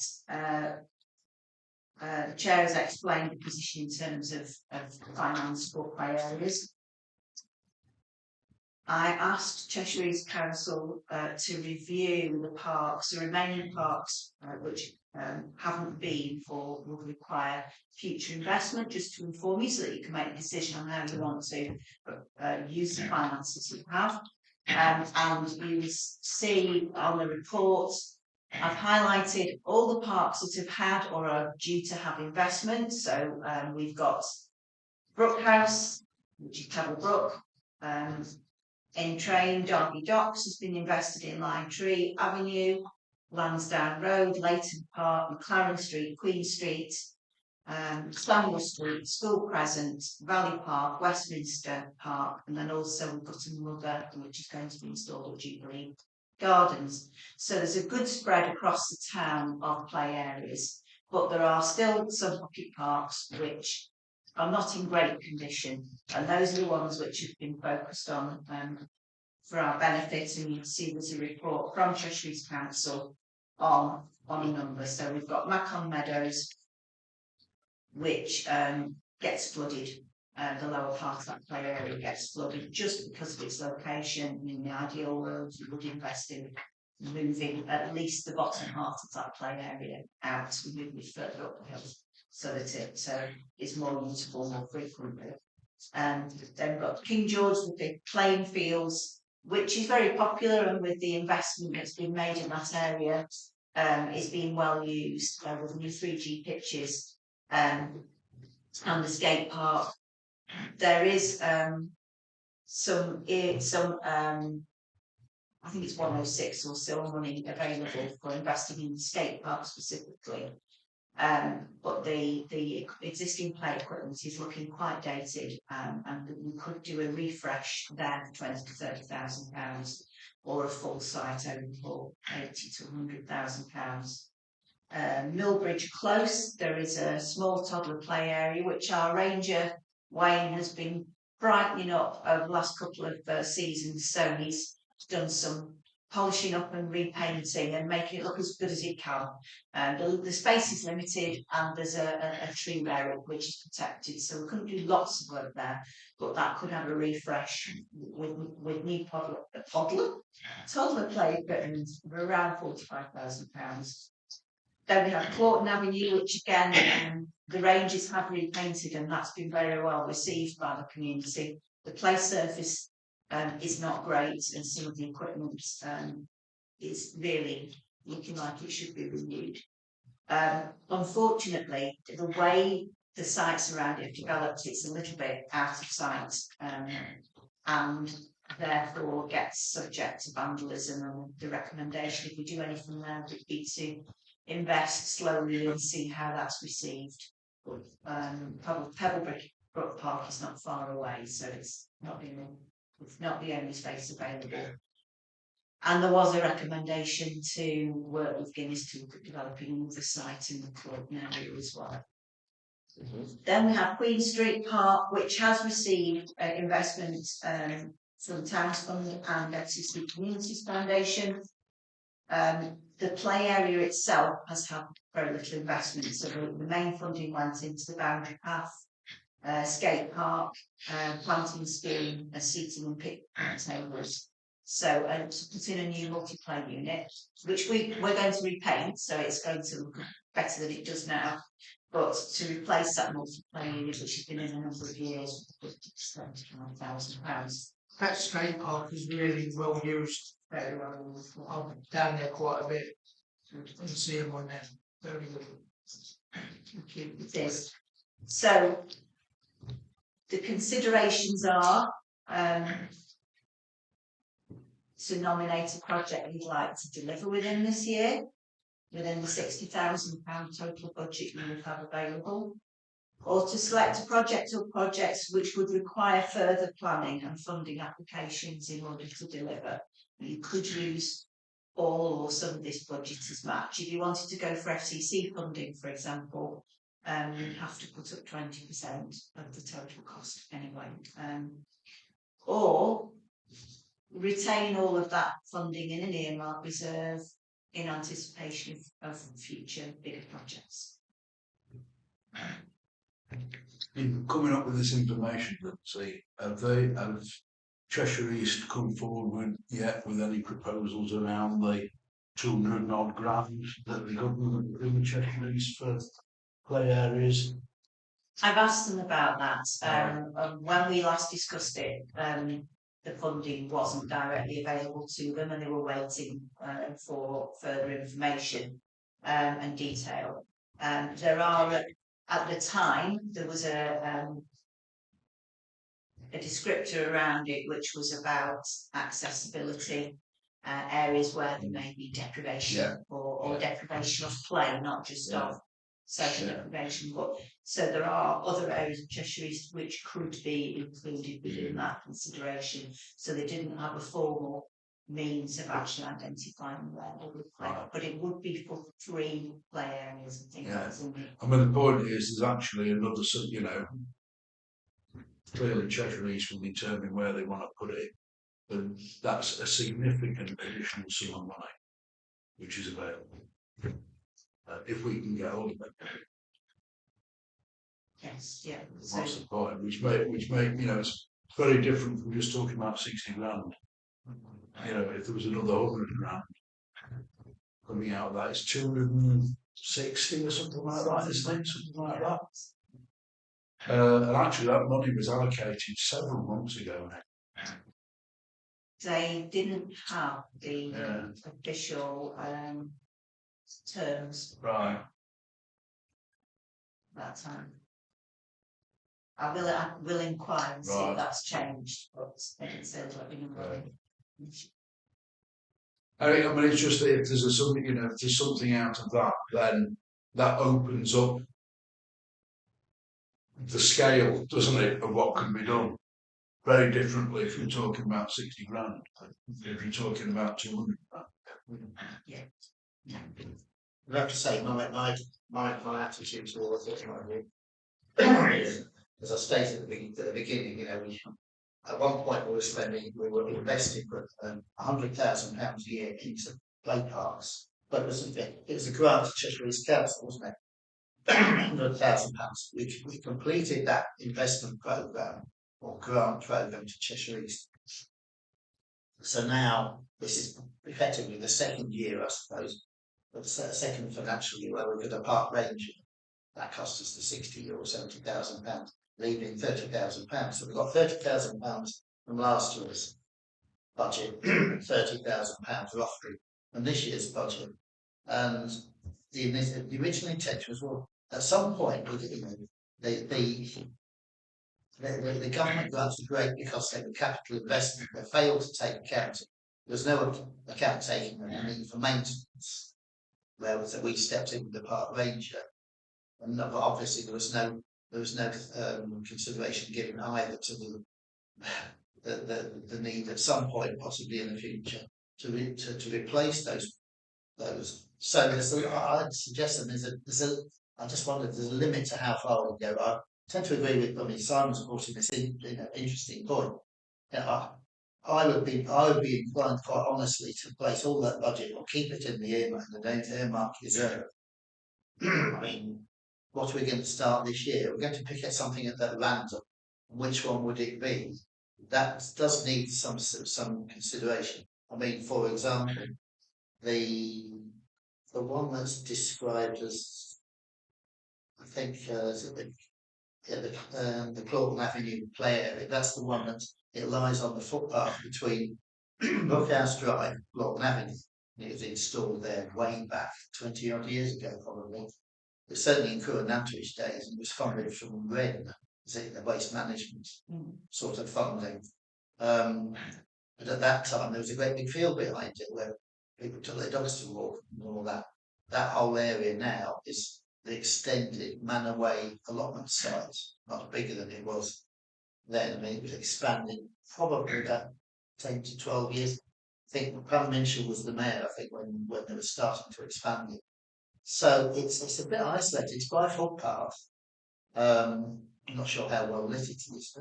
the chair has explained the position in terms of finance for play areas. I asked Cheshire East Council to review the parks, the remaining parks which haven't been for will require future investment, just to inform you so that you can make a decision on how you want to use the finances you have. And you see on the report, I've highlighted all the parks that have had or are due to have investment. So we've got Brookhouse, which is Pebblebrook, Entrain, Derby Docks has been invested in, Lime Tree Avenue, Lansdowne Road, Leighton Park, McLaren Street, Queen Street, Stanwell Street, School Crescent, Valley Park, Westminster Park, and then also we've got another which is going to be installed at Jubilee Gardens. So there's a good spread across the town of play areas, but there are still some pocket parks which are not in great condition, and those are the ones which have been focused on for our benefit. And you'll see there's a report from Cheshire East Council on a number. So we've got Macon Meadows, which gets flooded. The lower part of that play area gets flooded just because of its location. In the ideal world, you would invest in moving at least the bottom half of that play area out, moving it further up the hill, so that it is more usable more frequently. And then we've got King George with the playing fields, which is very popular, and with the investment that's been made in that area, is being well used with new 3G pitches and the skate park. There is some I think it's 106 or so money available for investing in the skate park specifically. But the existing play equipment is looking quite dated, and we could do a refresh there for £20,000 to £30,000, or a full site overhaul, £80,000 to £100,000. Millbridge Close, there is a small toddler play area which our ranger Wayne has been brightening up over the last couple of seasons. So he's done some polishing up and repainting and making it look as good as it can. The space is limited, and there's a tree there which is protected, so we couldn't do lots of work there, but that could have a refresh with new toddler play equipment for around £45,000. Then we have Clawton Avenue, which again the ranges have repainted, and that's been very well received by the community. The play surface is not great, and some of the equipment is really looking like it should be renewed. Unfortunately, the way the sites around it have developed, it's a little bit out of sight, and therefore gets subject to vandalism. And the recommendation, if we do anything there, would be to invest slowly and see how that's received. Pebblebrook Park is not far away, so it's not the only space available. And there was a recommendation to work with Guinness to look at developing another site in the club area as well. Then we have Queen Street Park, which has received investment from Towns Fund and FCC Communities Foundation. The play area itself has had very little investment, so the main funding went into the boundary path, skate park, planting scheme, seating and picnic tables. So to put in a new multiplayer unit, which we're going to repaint, so it's going to look better than it does now. But to replace that multiplayer unit, which has been in a number of years, £75,000.
That skate park is really well used.
Very well.
I'm down there quite a bit and see them on there. Very good.
It is. So the considerations are to nominate a project we'd like to deliver within this year, within the £60,000 total budget you would have available, or to select a project or projects which would require further planning and funding applications in order to deliver. You could use all or some of this budget as match. If you wanted to go for FCC funding, for example, you'd have to put up 20% of the total cost anyway. Or retain all of that funding in an earmark reserve in anticipation of future bigger projects.
In coming up with this information, have Cheshire East come forward yet with any proposals around the 200 odd grand that the government are in Cheshire East for play areas?
I've asked them about that. When we last discussed it, the funding wasn't directly available to them, and they were waiting for further information and detail. There are, at the time, there was a descriptor around it, which was about accessibility, areas where there may be deprivation or deprivation of play, not just of social deprivation. But so there are other areas of Cheshire East which could be included within that consideration. So they didn't have a formal means of actually identifying where they would play, but it would be for 3 play areas. I think that's in it.
I mean, the point is, there's actually another, clearly Cheshire East will determine where they want to put it, and that's a significant additional sum of money which is available if we can get hold of it.
Yes, yeah. So
That's the point, which make it's very different from just talking about 60 grand. If there was another 100 grand coming out of that, it's 260 or something like that, isn't it? Something like that. And actually, that money was allocated several months ago now.
they didn't have the official terms
Right.
that time. I will inquire and see
Right.
if that's changed, but it says let me know.
Right. I mean, it's just that if there's something, if there's something out of that, then that opens up the scale, doesn't it, of what can be done very differently if you're talking about 60 grand, if you're talking about 200 grand.
Yeah.
I have to say, my attitude towards it, as I stated at the beginning, we at one point we were investing £100,000 a year into play parks, but it was a grant to Cheshire East Council, wasn't it? £100,000. We completed that investment programme or grant programme to Cheshire East. So now this is effectively the second year, I suppose, the second financial year where we've got a park ranger that cost us the £60,000 or £70,000, leaving £30,000. So we've got £30,000 from last year's budget, £30,000 roughly from this year's budget, and the original intention was, well, at some point, you know, the government grants were great because they were capital investment. They failed to take account. There was no account taken of the need for maintenance. Where was that we stepped in with the park ranger, and but obviously there was no consideration given either to the need at some point, possibly in the future, to replace those. So I'd suggest that I just wondered there's a limit to how far we go. I tend to agree with. I mean, Simon's brought in this interesting point. I would be inclined, quite honestly, to place all that budget or keep it in the earmark reserve. I mean, what are we going to start this year? We're going to pick at something at random. Which one would it be? That does need some consideration. I mean, for example, the one that's described as, I think, the Clawton Avenue play area. That's the one that it lies on the footpath between Brookhouse Drive and Clawton Avenue. It was installed there way back 20 odd years ago, probably. It was certainly in Coronatridge days, and it was funded from REN, the waste management sort of funding. But at that time, there was a great big field behind it where people took their dogs to walk and all that. That whole area now is the extended Manor Way allotment site, much bigger than it was then. I mean, it was expanding probably about 10 to 12 years. I think Pam Minshall was the mayor, I think, when they were starting to expand it. So it's a bit isolated. It's by a footpath. I'm not sure how well lit it is.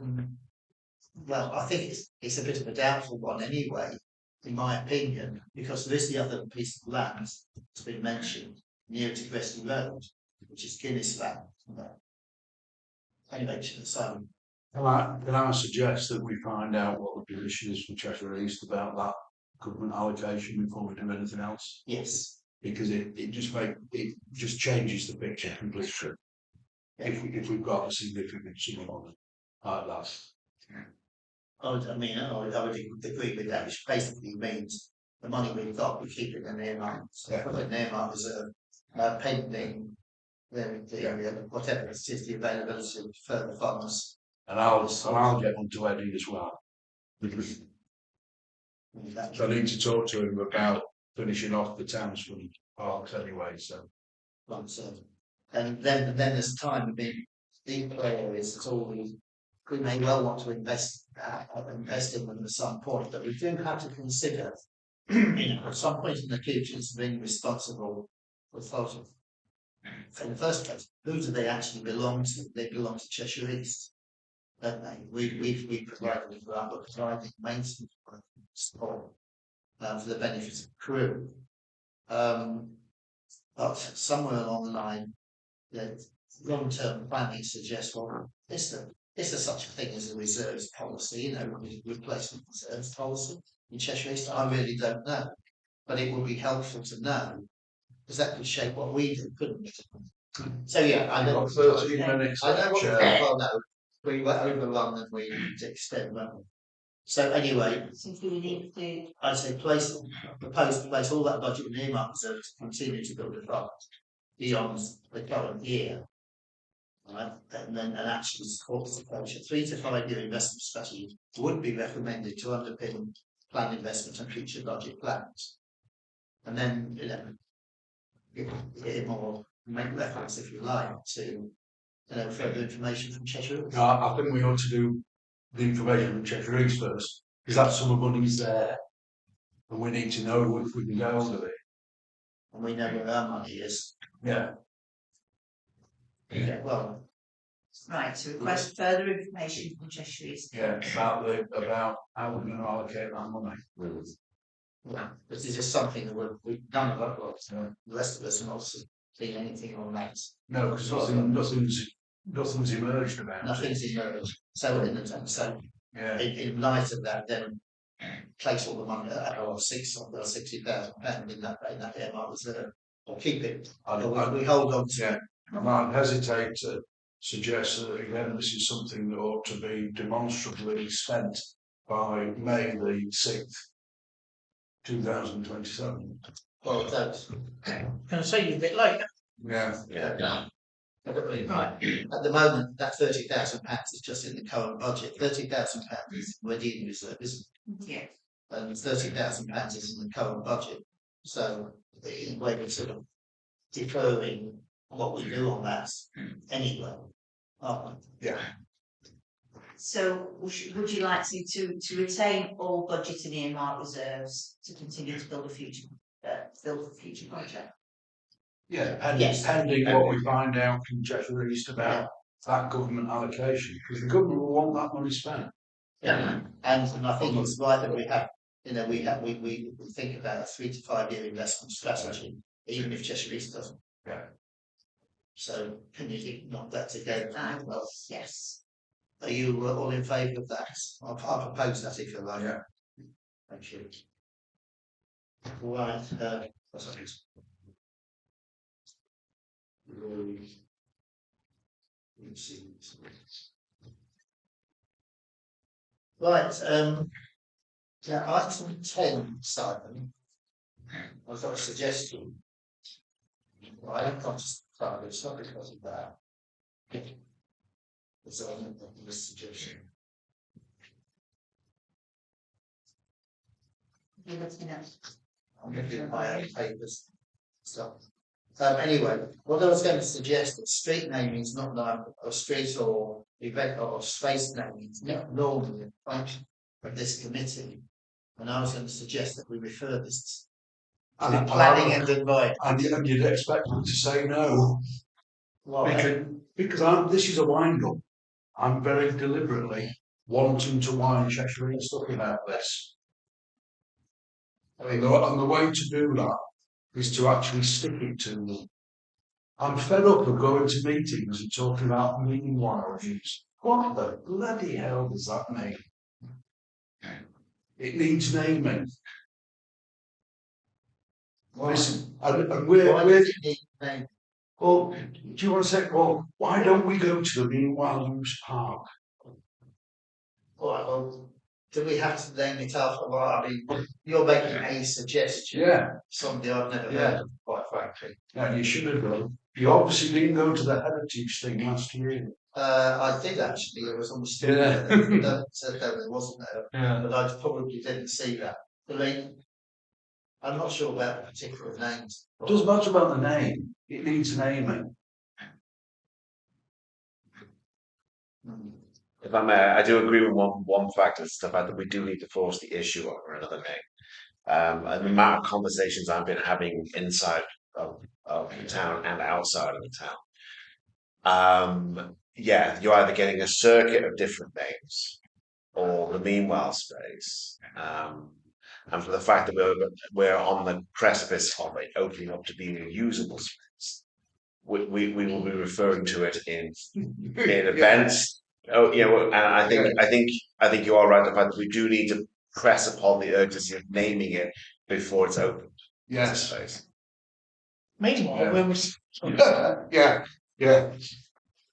Well, I think it's a bit of a doubtful one anyway, in my opinion, because there is the other piece of land that's been mentioned near to Gresty Road, which is Guinness land. Anyway, Simon.
Can I suggest that we find out what the position is from Cheshire East about that government allocation before we do anything else?
Yes.
Because it just changes the picture completely. If we've got a significant sum on it like that.
I would agree with that, which basically means the money we've got, we keep it in the earmark. So put it in the earmark reserve, pending whatever it is, the availability of further funds.
And I'll get on to Eddie as well. So I need to talk to him about finishing off the towns from parks anyway. So.
And then there's time. I mean, these areas that's all we may well want to invest in them at some point, but we do have to consider, at some point in the future, as being responsible for photos. In the first place, who do they actually belong to? They belong to Cheshire East, don't they? We provided the grant, but providing maintenance support for the benefits of the crew. But somewhere along the line, the long-term planning suggests, well, is there such a thing as a reserves policy, replacement reserves policy in Cheshire East? I really don't know, but it would be helpful to know, because that could shape what we do, couldn't it? So yeah, I know.
13 minutes.
I know what well, no, we were overrun and we need to extend that. So anyway, I'd say propose to place all that budget in earmark reserve to continue to build a fund beyond the current year. Right? And actually support this approach. A 3 to 5 year investment strategy would be recommended to underpin planned investment and future budget plans. And then, make reference, if you like, to further information from Cheshire.
No, I think we ought to do the information from Cheshire East first, because that sum of money's there, and we need to know if we can get hold of it.
And we know where our money is.
Yeah.
Yeah. Well.
Right, so request further information from Cheshire East.
Yeah, about how we're going to allocate that money.
Yeah, this is just something that we've done a lot of. The rest of us have not seen anything on that.
No, because nothing's emerged about it.
Nothing's emerged. So
Yeah.
In light of that, then place all the money at £60,000 in that earmark reserve, or keep it. We hold on to it.
I might hesitate to suggest that again this is something that ought to be demonstrably spent by May the 6th, 2027.
Well, those.
Gonna say you're a bit late.
Yeah.
Yeah.
Right.
At the moment, that £30,000 is just in the current budget. £30,000 is already in reserve, isn't
Yeah.
it? And £30,000 is in the current budget. So in a way, we're sort of deferring what we do on that anyway, aren't we?
Yeah.
So would you like to retain all budget and earmark reserves to continue to build a future project?
Yeah,
Yes.
pending what we find out from Cheshire East about that government allocation, because the government will want that money spent.
Yeah, and I think it's right that we have, we think about a 3 to 5 year investment strategy, even if Cheshire East doesn't.
Yeah.
So can you knock that together?
Yes.
Are you all in favour of that? I'll propose that if you like.
Yeah.
Thank you. Right, what's that? Right, now item 10, Simon. I've got a suggestion. Right, I've got to start, it's not because of that. It's on the suggestion. I'm looking at my own papers. Stuff. Anyway, what I was going to suggest that street naming is not like a street or event or space naming is not normally a function of this committee. And I was going to suggest that we refer this to the planning and advice.
And you'd expect them to say no.
Why?
Because this is a wind up. I'm very deliberately wanting to wind Cheshire East up about this. And the way to do that is to actually stick it to them. I'm fed up of going to meetings and talking about meanwhile views. What the bloody hell does that mean? It needs naming. Listen, and
Why does it need naming?
well, do you want to say, well, why don't we go to the Meanwhile Use Park?
All right, well, do we have to name it after? Well, I mean, you're making a suggestion.
Yeah.
Something I've never heard of, quite frankly.
Yeah, you should have done. You obviously didn't go to the heritage thing last year.
I did actually. It was on the story.
Yeah.
That said that there wasn't there,
Yeah.
but I probably didn't see that. I mean, I'm not sure about particular names.
It doesn't matter about the name. It needs naming.
If I may, I do agree with one factor, it's the fact that we do need to force the issue over another name. And the amount of conversations I've been having inside of the town and outside of the town. Yeah, you're either getting a circuit of different names or the meanwhile space. And for the fact that we're on the precipice of it opening up to being a usable space, we will be referring to it in events. Oh, you know, and I think you are right. The fact that we do need to press upon the urgency of naming it before it's opened.
Yes.
Meanwhile, when we
Yeah.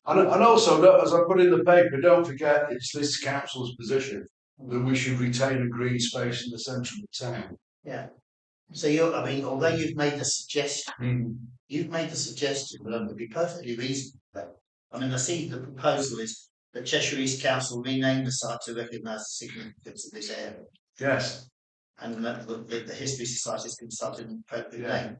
And also, as I put in the paper, don't forget it's this council's position that we should retain a green space in the centre of the town.
Yeah. So although you've made the suggestion, but it would be perfectly reasonable. I mean, I see the proposal is that Cheshire East Council rename the site to recognise the significance of this area.
Yes.
And that the History Society is consulted an appropriate
Yeah.
name.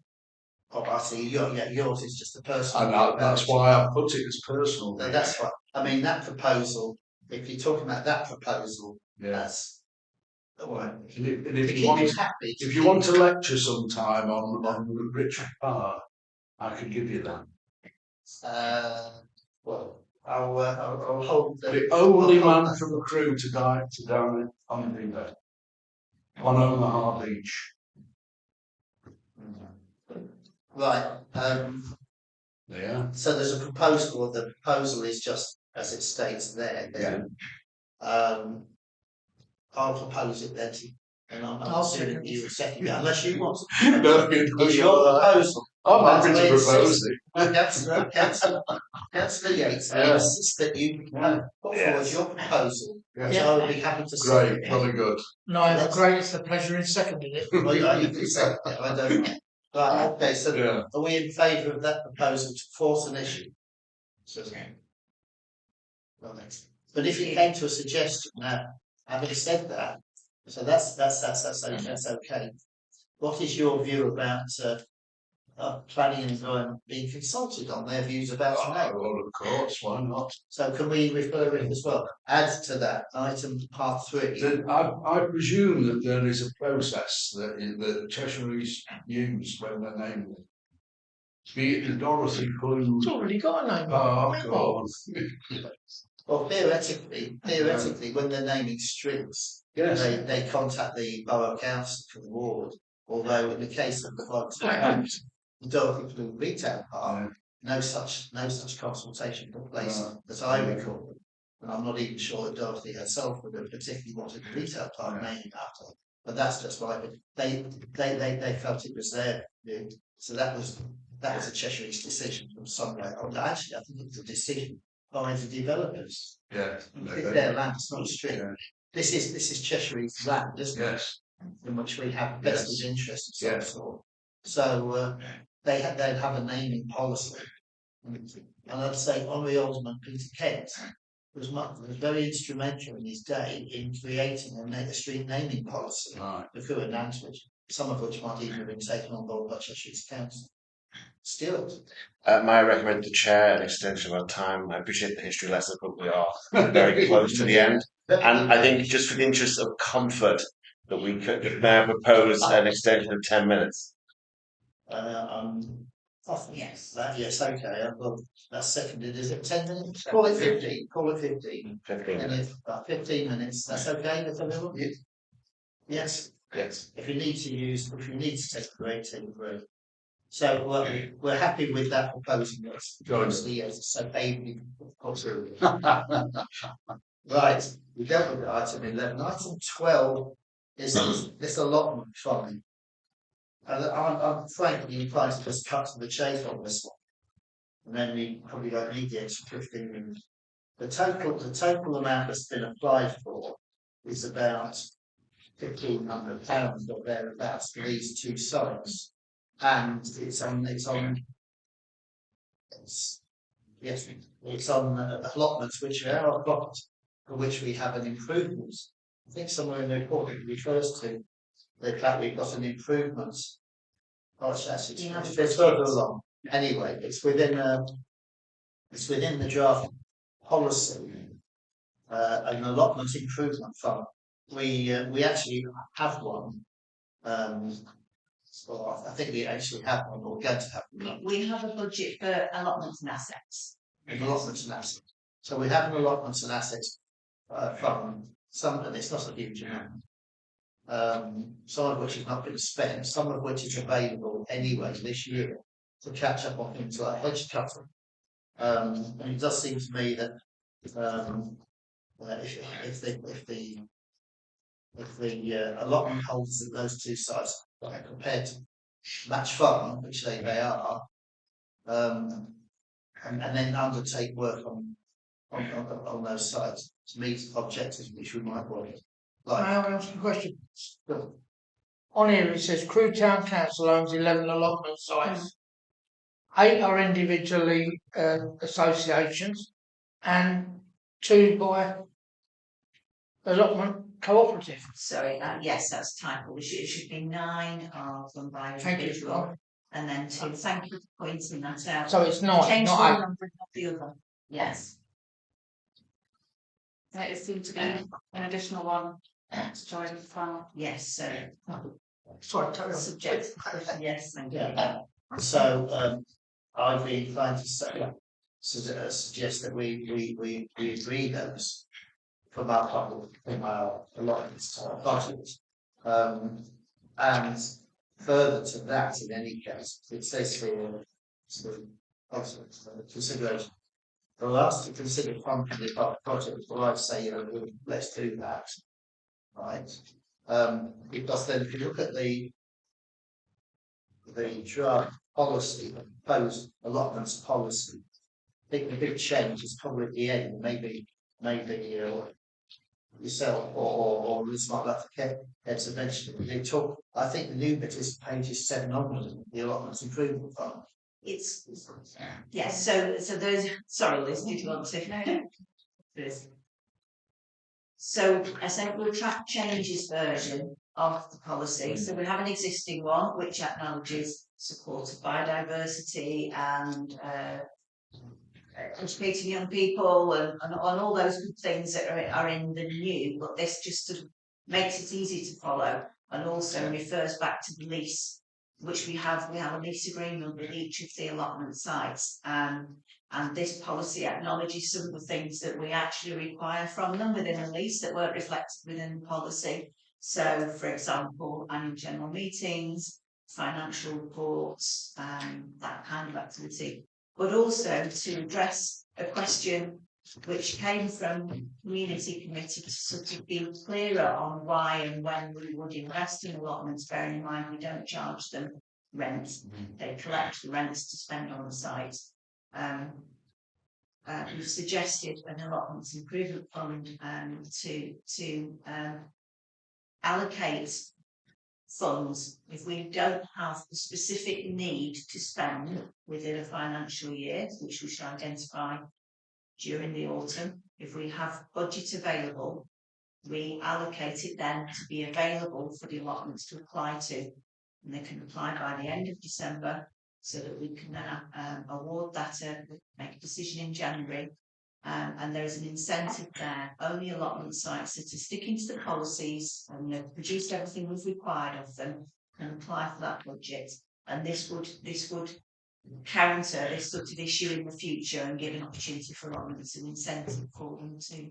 Oh, I see. Yours is just a personal.
And that's why I put it as personal.
No, that's fine. I mean, that proposal, if you're talking about that proposal,
Yeah.
that's all right.
And
To
if
keep
you want,
it happy.
if you want to lecture sometime on Richard Parr, I could give you that.
Well, I'll hold
The only
I'll hold
man
that.
from the crew to die on Omaha Beach.
Right.
Yeah.
So there's a proposal. The proposal is just as it states there. Then. I'll propose it then, and I'll assuming you second it, unless you want to.
No,
It's your proposal.
I'm happy to propose it.
Councillor Yates
Yeah.
insists that you put forward your proposal, which
Yeah.
I will be happy to say.
Great, very good.
no, I have the greatest of pleasure in seconding it.
Well, you can say that, I don't know. Right, okay, so
Yeah.
are we in favour of that proposal to force an issue? Right. But if it came to a suggestion now, having said that, so that's okay. What is your view about planning and environment being consulted on their views about
Oh,
tonight?
well, of course, why not?
So can we refer it as well? Add to that item part 3.
Then I presume that there is a process that Cheshire's use when they're naming it. Be it the Dorothy Clue.
It's already got a name.
Oh,
Hang
God.
on.
Well, theoretically, when they're naming streets,
Yes.
they contact the borough council for the ward. Although in the case of
Right.
the Dorothy Blue Retail Park, no such consultation took place that I recall. And I'm not even sure that Dorothy herself would have particularly wanted the retail park named after. But that's just why they felt it was their view. So that was a Cheshire's decision from somewhere. Oh, actually, I think it was a decision by the developers.
Yeah.
It's their land, it's not a street.
Yeah.
This is Cheshire's land, isn't it?
Yes.
In which we have vested
Yes.
interest of some
Yes.
sort. So they'd have a naming policy. And I'd say Honorary Alderman Peter Kent was very instrumental in his day in creating a street naming policy
Right.
for Crewe and Nantwich, some of which might even have been taken on board by Cheshire's Council. Stuart.
May I recommend the chair an extension of our time? I appreciate the history lesson, but we are very close to the end. And I think just for the interest of comfort, that we could now propose an extension of 10 minutes.
Yes. Yes, okay. Well, that's seconded. Is it 10 minutes? Call it 15. Call it 15.
15
And
minutes.
if 15 minutes, that's okay with everyone? Yes.
Yes.
If you need to take a break, take a break. So we're happy with that proposal. That's obviously so ably put through. Right, we dealt with item 11. Item 12 is this allotment fund. And I'm frankly inclined to just cut to the chase on this one. And then we probably don't need the extra 15 minutes. The total amount that's been applied for is about £1,500 or thereabouts for these two sites. And it's on allotments which are our plot, for which we have an improvement. I think somewhere in the report it refers to the fact we've got an improvement. Oh, it's further along. Anyway, it's within the draft policy, an allotment improvement fund. We actually have one. So I think we actually have one, or going to have one.
We have a budget for allotments and assets.
Allotments and assets. So we have an allotments and assets fund. And it's not a huge amount. Some of which has not been spent, some of which is available anyway this year to catch up on things like hedge cutting. And it does seem to me that if the allotment holders of those two sites are prepared to match fund, which they are, and then undertake work on those sites to meet objectives which we might want.
May I ask a question?
Sure.
On here it says Crewe Town Council owns 11 allotment sites. 8 are individually associations and 2 by allotment cooperative.
Sorry, yes, that's typo. It should be 9 are done by
Thank you.
individual, and then 2. Thank you for pointing that out.
So it's not
Change
not
one
8.
number, not the other. Yes.
It seemed to be an additional one to join the file.
Yes. So
Sorry, carry on.
subject. Yes. Thank you.
Yeah. So I'd be inclined to suggest that we agree those from our allotments budget. And further to that, in any case, it says here consideration. For us to consider funding the project, well, I'd say let's do that, right? Because then, if you look at the draft policy, the proposed allotments policy, I think the big change is probably at the end, maybe yourself or Liz might like to Ed to mention it. They talk. I think the new bit is pages 700, the allotments improvement fund.
It's, yes, so those, sorry Liz, did you want to? No. Liz. So I sent you a track changes version of the policy. So we have an existing one which acknowledges support of biodiversity and educating young people and all those good things that are in the new, but this just sort of makes it easy to follow and also refers back to the lease, which we have a lease agreement with each of the allotment sites. And this policy acknowledges some of the things that we actually require from them within a lease that weren't reflected within the policy. So, for example, annual general meetings, financial reports, that kind of activity. But also to address a question which came from community committee to sort of be clearer on why and when we would invest in allotments, bearing in mind we don't charge them rent, they collect the rents to spend on the site. We've suggested an allotments improvement fund to allocate funds if we don't have the specific need to spend within a financial year, which we should identify during the autumn. If we have budget available, we allocate it then to be available for the allotments to apply to, and they can apply by the end of December so that we can award that, make a decision in January. And there is an incentive there. Only allotment sites that are sticking to the policies and have produced everything we've required of them can apply for that budget. And this would counter this sort of issue in the future and give an opportunity for allotments and incentive for them to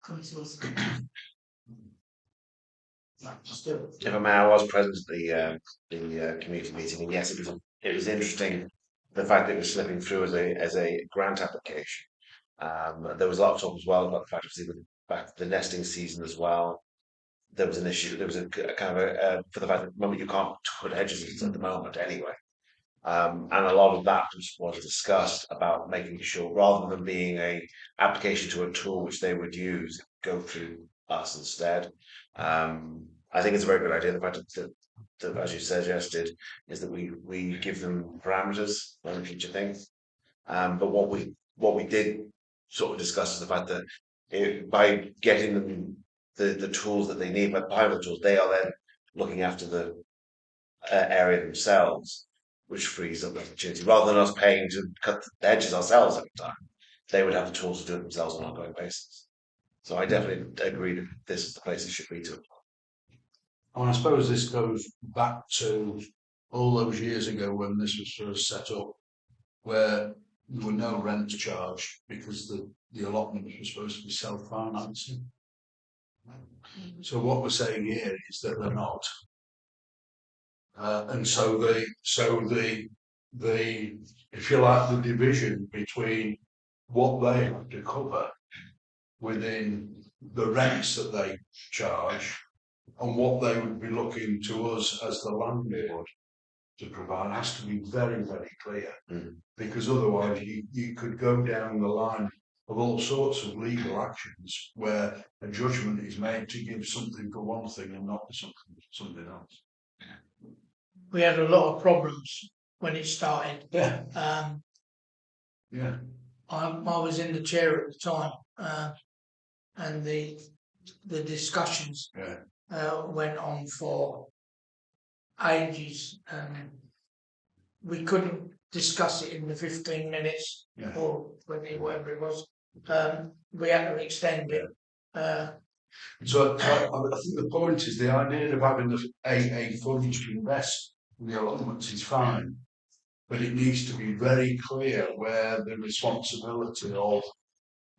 come to us.
If I may, I was present at the community meeting, and yes, it was interesting the fact that it was slipping through as a grant application. There was a lot of talk as well about the fact of back to the nesting season as well. There was an issue. There was a kind of for the fact that at the moment you can't put hedges at the moment anyway. And a lot of that was discussed about making sure, rather than being a application to a tool which they would use, go through us instead. I think it's a very good idea. The fact that as you suggested, is that we give them parameters on future things. But what we did sort of discuss is the fact that by getting them the tools that they need, by buying the tools, they are then looking after the area themselves, which frees up the opportunity. Rather than us paying to cut the hedges ourselves every time, they would have the tools to do it themselves on an ongoing basis. So I definitely agree that this is the place it should be to.
And I suppose this goes back to all those years ago when this was first set up, where there were no rents charged because the allotments were supposed to be self-financing. So what we're saying here is that they're not, and so the if you like, the division between what they have to cover within the rents that they charge and what they would be looking to us as the landlord to provide has to be very, very clear. Because otherwise you could go down the line of all sorts of legal actions where a judgment is made to give something for one thing and not for something else.
We had a lot of problems when it started.
Yeah.
I was in the chair at the time, and the discussions went on for ages. We couldn't discuss it in the 15 minutes or whatever it was. We had to extend it.
So I think the point is the idea of having a fund to invest in the allotments is fine, but it needs to be very clear where the responsibility of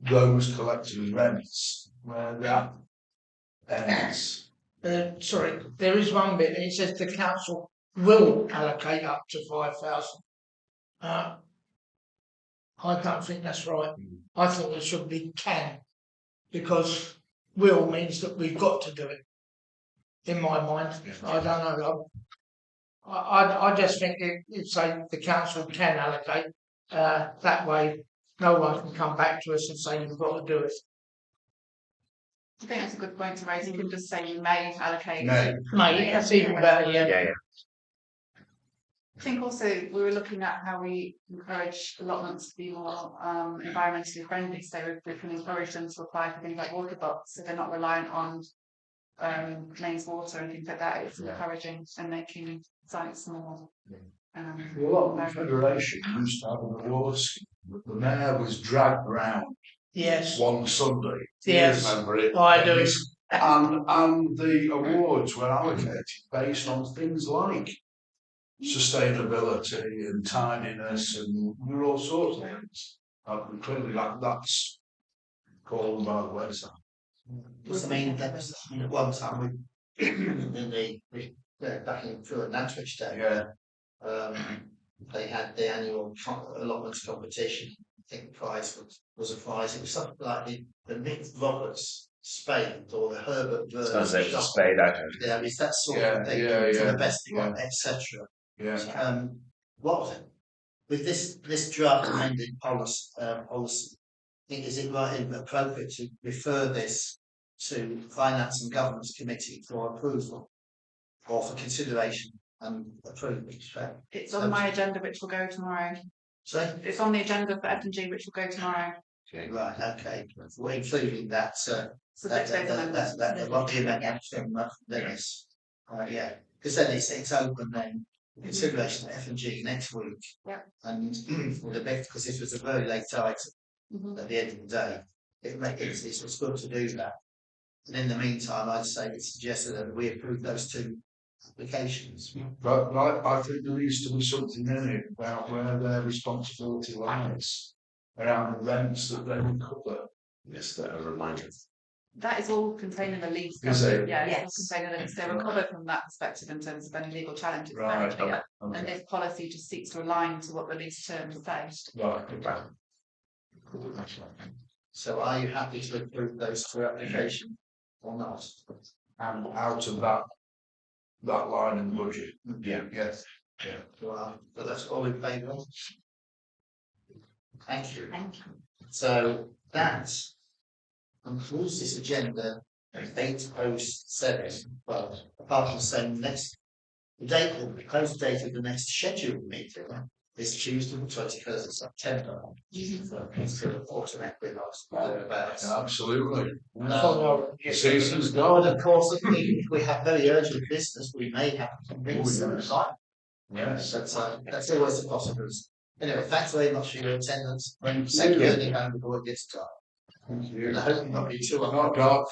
those collecting rents, where that ends.
Sorry, there is one bit. It says the council will allocate up to 5,000. I don't think that's right. I think it should be can, because will means that we've got to do it. In my mind, I don't know. I just think it's say the council can allocate. That way, no one can come back to us and say you've got to do it.
I think that's a good point to raise. You can just say you may allocate.
May.
Mate, that's even better, yeah.
Yeah, yeah.
I think also we were looking at how we encourage allotments to be more environmentally friendly. So if we can encourage them to apply for things like water box, so they're not reliant on mains water and things like that. It's encouraging and making sites more.
The Allotment Federation used to have an award scheme, but the mayor was dragged round
Yes,
one Sunday.
Yes.
You remember it?
Oh, I do.
And the awards were allocated based on things like sustainability and tidiness and all sorts of things. And clearly that's called by the wayside.
I mean, that was, at one time we, in back in through Nantwich Day,
Yeah.
they had the annual allotments competition. I think the prize was a prize. It was something like the Nick Roberts Spade or the Herbert Burns.
I was going to say it was a spade out.
Yeah, it's that sort
Yeah,
of thing.
yeah,
For
yeah.
the best
Yeah.
one, etc.
Yeah.
What with this draft amended policy, is it right and appropriate to refer this to Finance and Governance Committee for approval or for consideration and approval?
It's on my agenda, which will go tomorrow.
So
It's on the agenda for F&G, which will go tomorrow.
right, okay, we're including that.
So those amendments.
What the amendment from Dennis. Yeah, because then it's open then. Consideration of F&G next week.
Yeah.
And with the bit, because this was a very late item at the end of the day, it's good to do that. And in the meantime, I'd say it's suggested that we approve those two applications.
But I think there needs to be something in it about where their responsibility lies around the rents that they would cover.
Yes, that a reminder.
That is all contained in the lease.
Is it?
Yeah,
Yes.
it's all contained in the lease. They were covered from that perspective in terms of any legal challenges.
Right,
Yeah.
okay.
And this policy just seeks to align to what the lease terms say.
Right, okay.
So are you happy to approve those two applications or not?
And out of that line in the budget.
Yeah.
Yes. Yeah.
Well, but that's all in favour. Thank you.
Thank you.
So that concludes this agenda at 8:07. Well, apart from saying the close date of the next scheduled meeting is Tuesday, the 21st of September. So it's sort of automatically thereabouts.
Absolutely.
The
season's
But
gone.
of course, if we have very urgent business, we may have to convince them.
Yes.
That's always a possibility. Anyway, thanks very much for your attendance.
Thank
Second
you.
learning home before it gets dark.
Thank you.
And I hope you're not be too
Not dark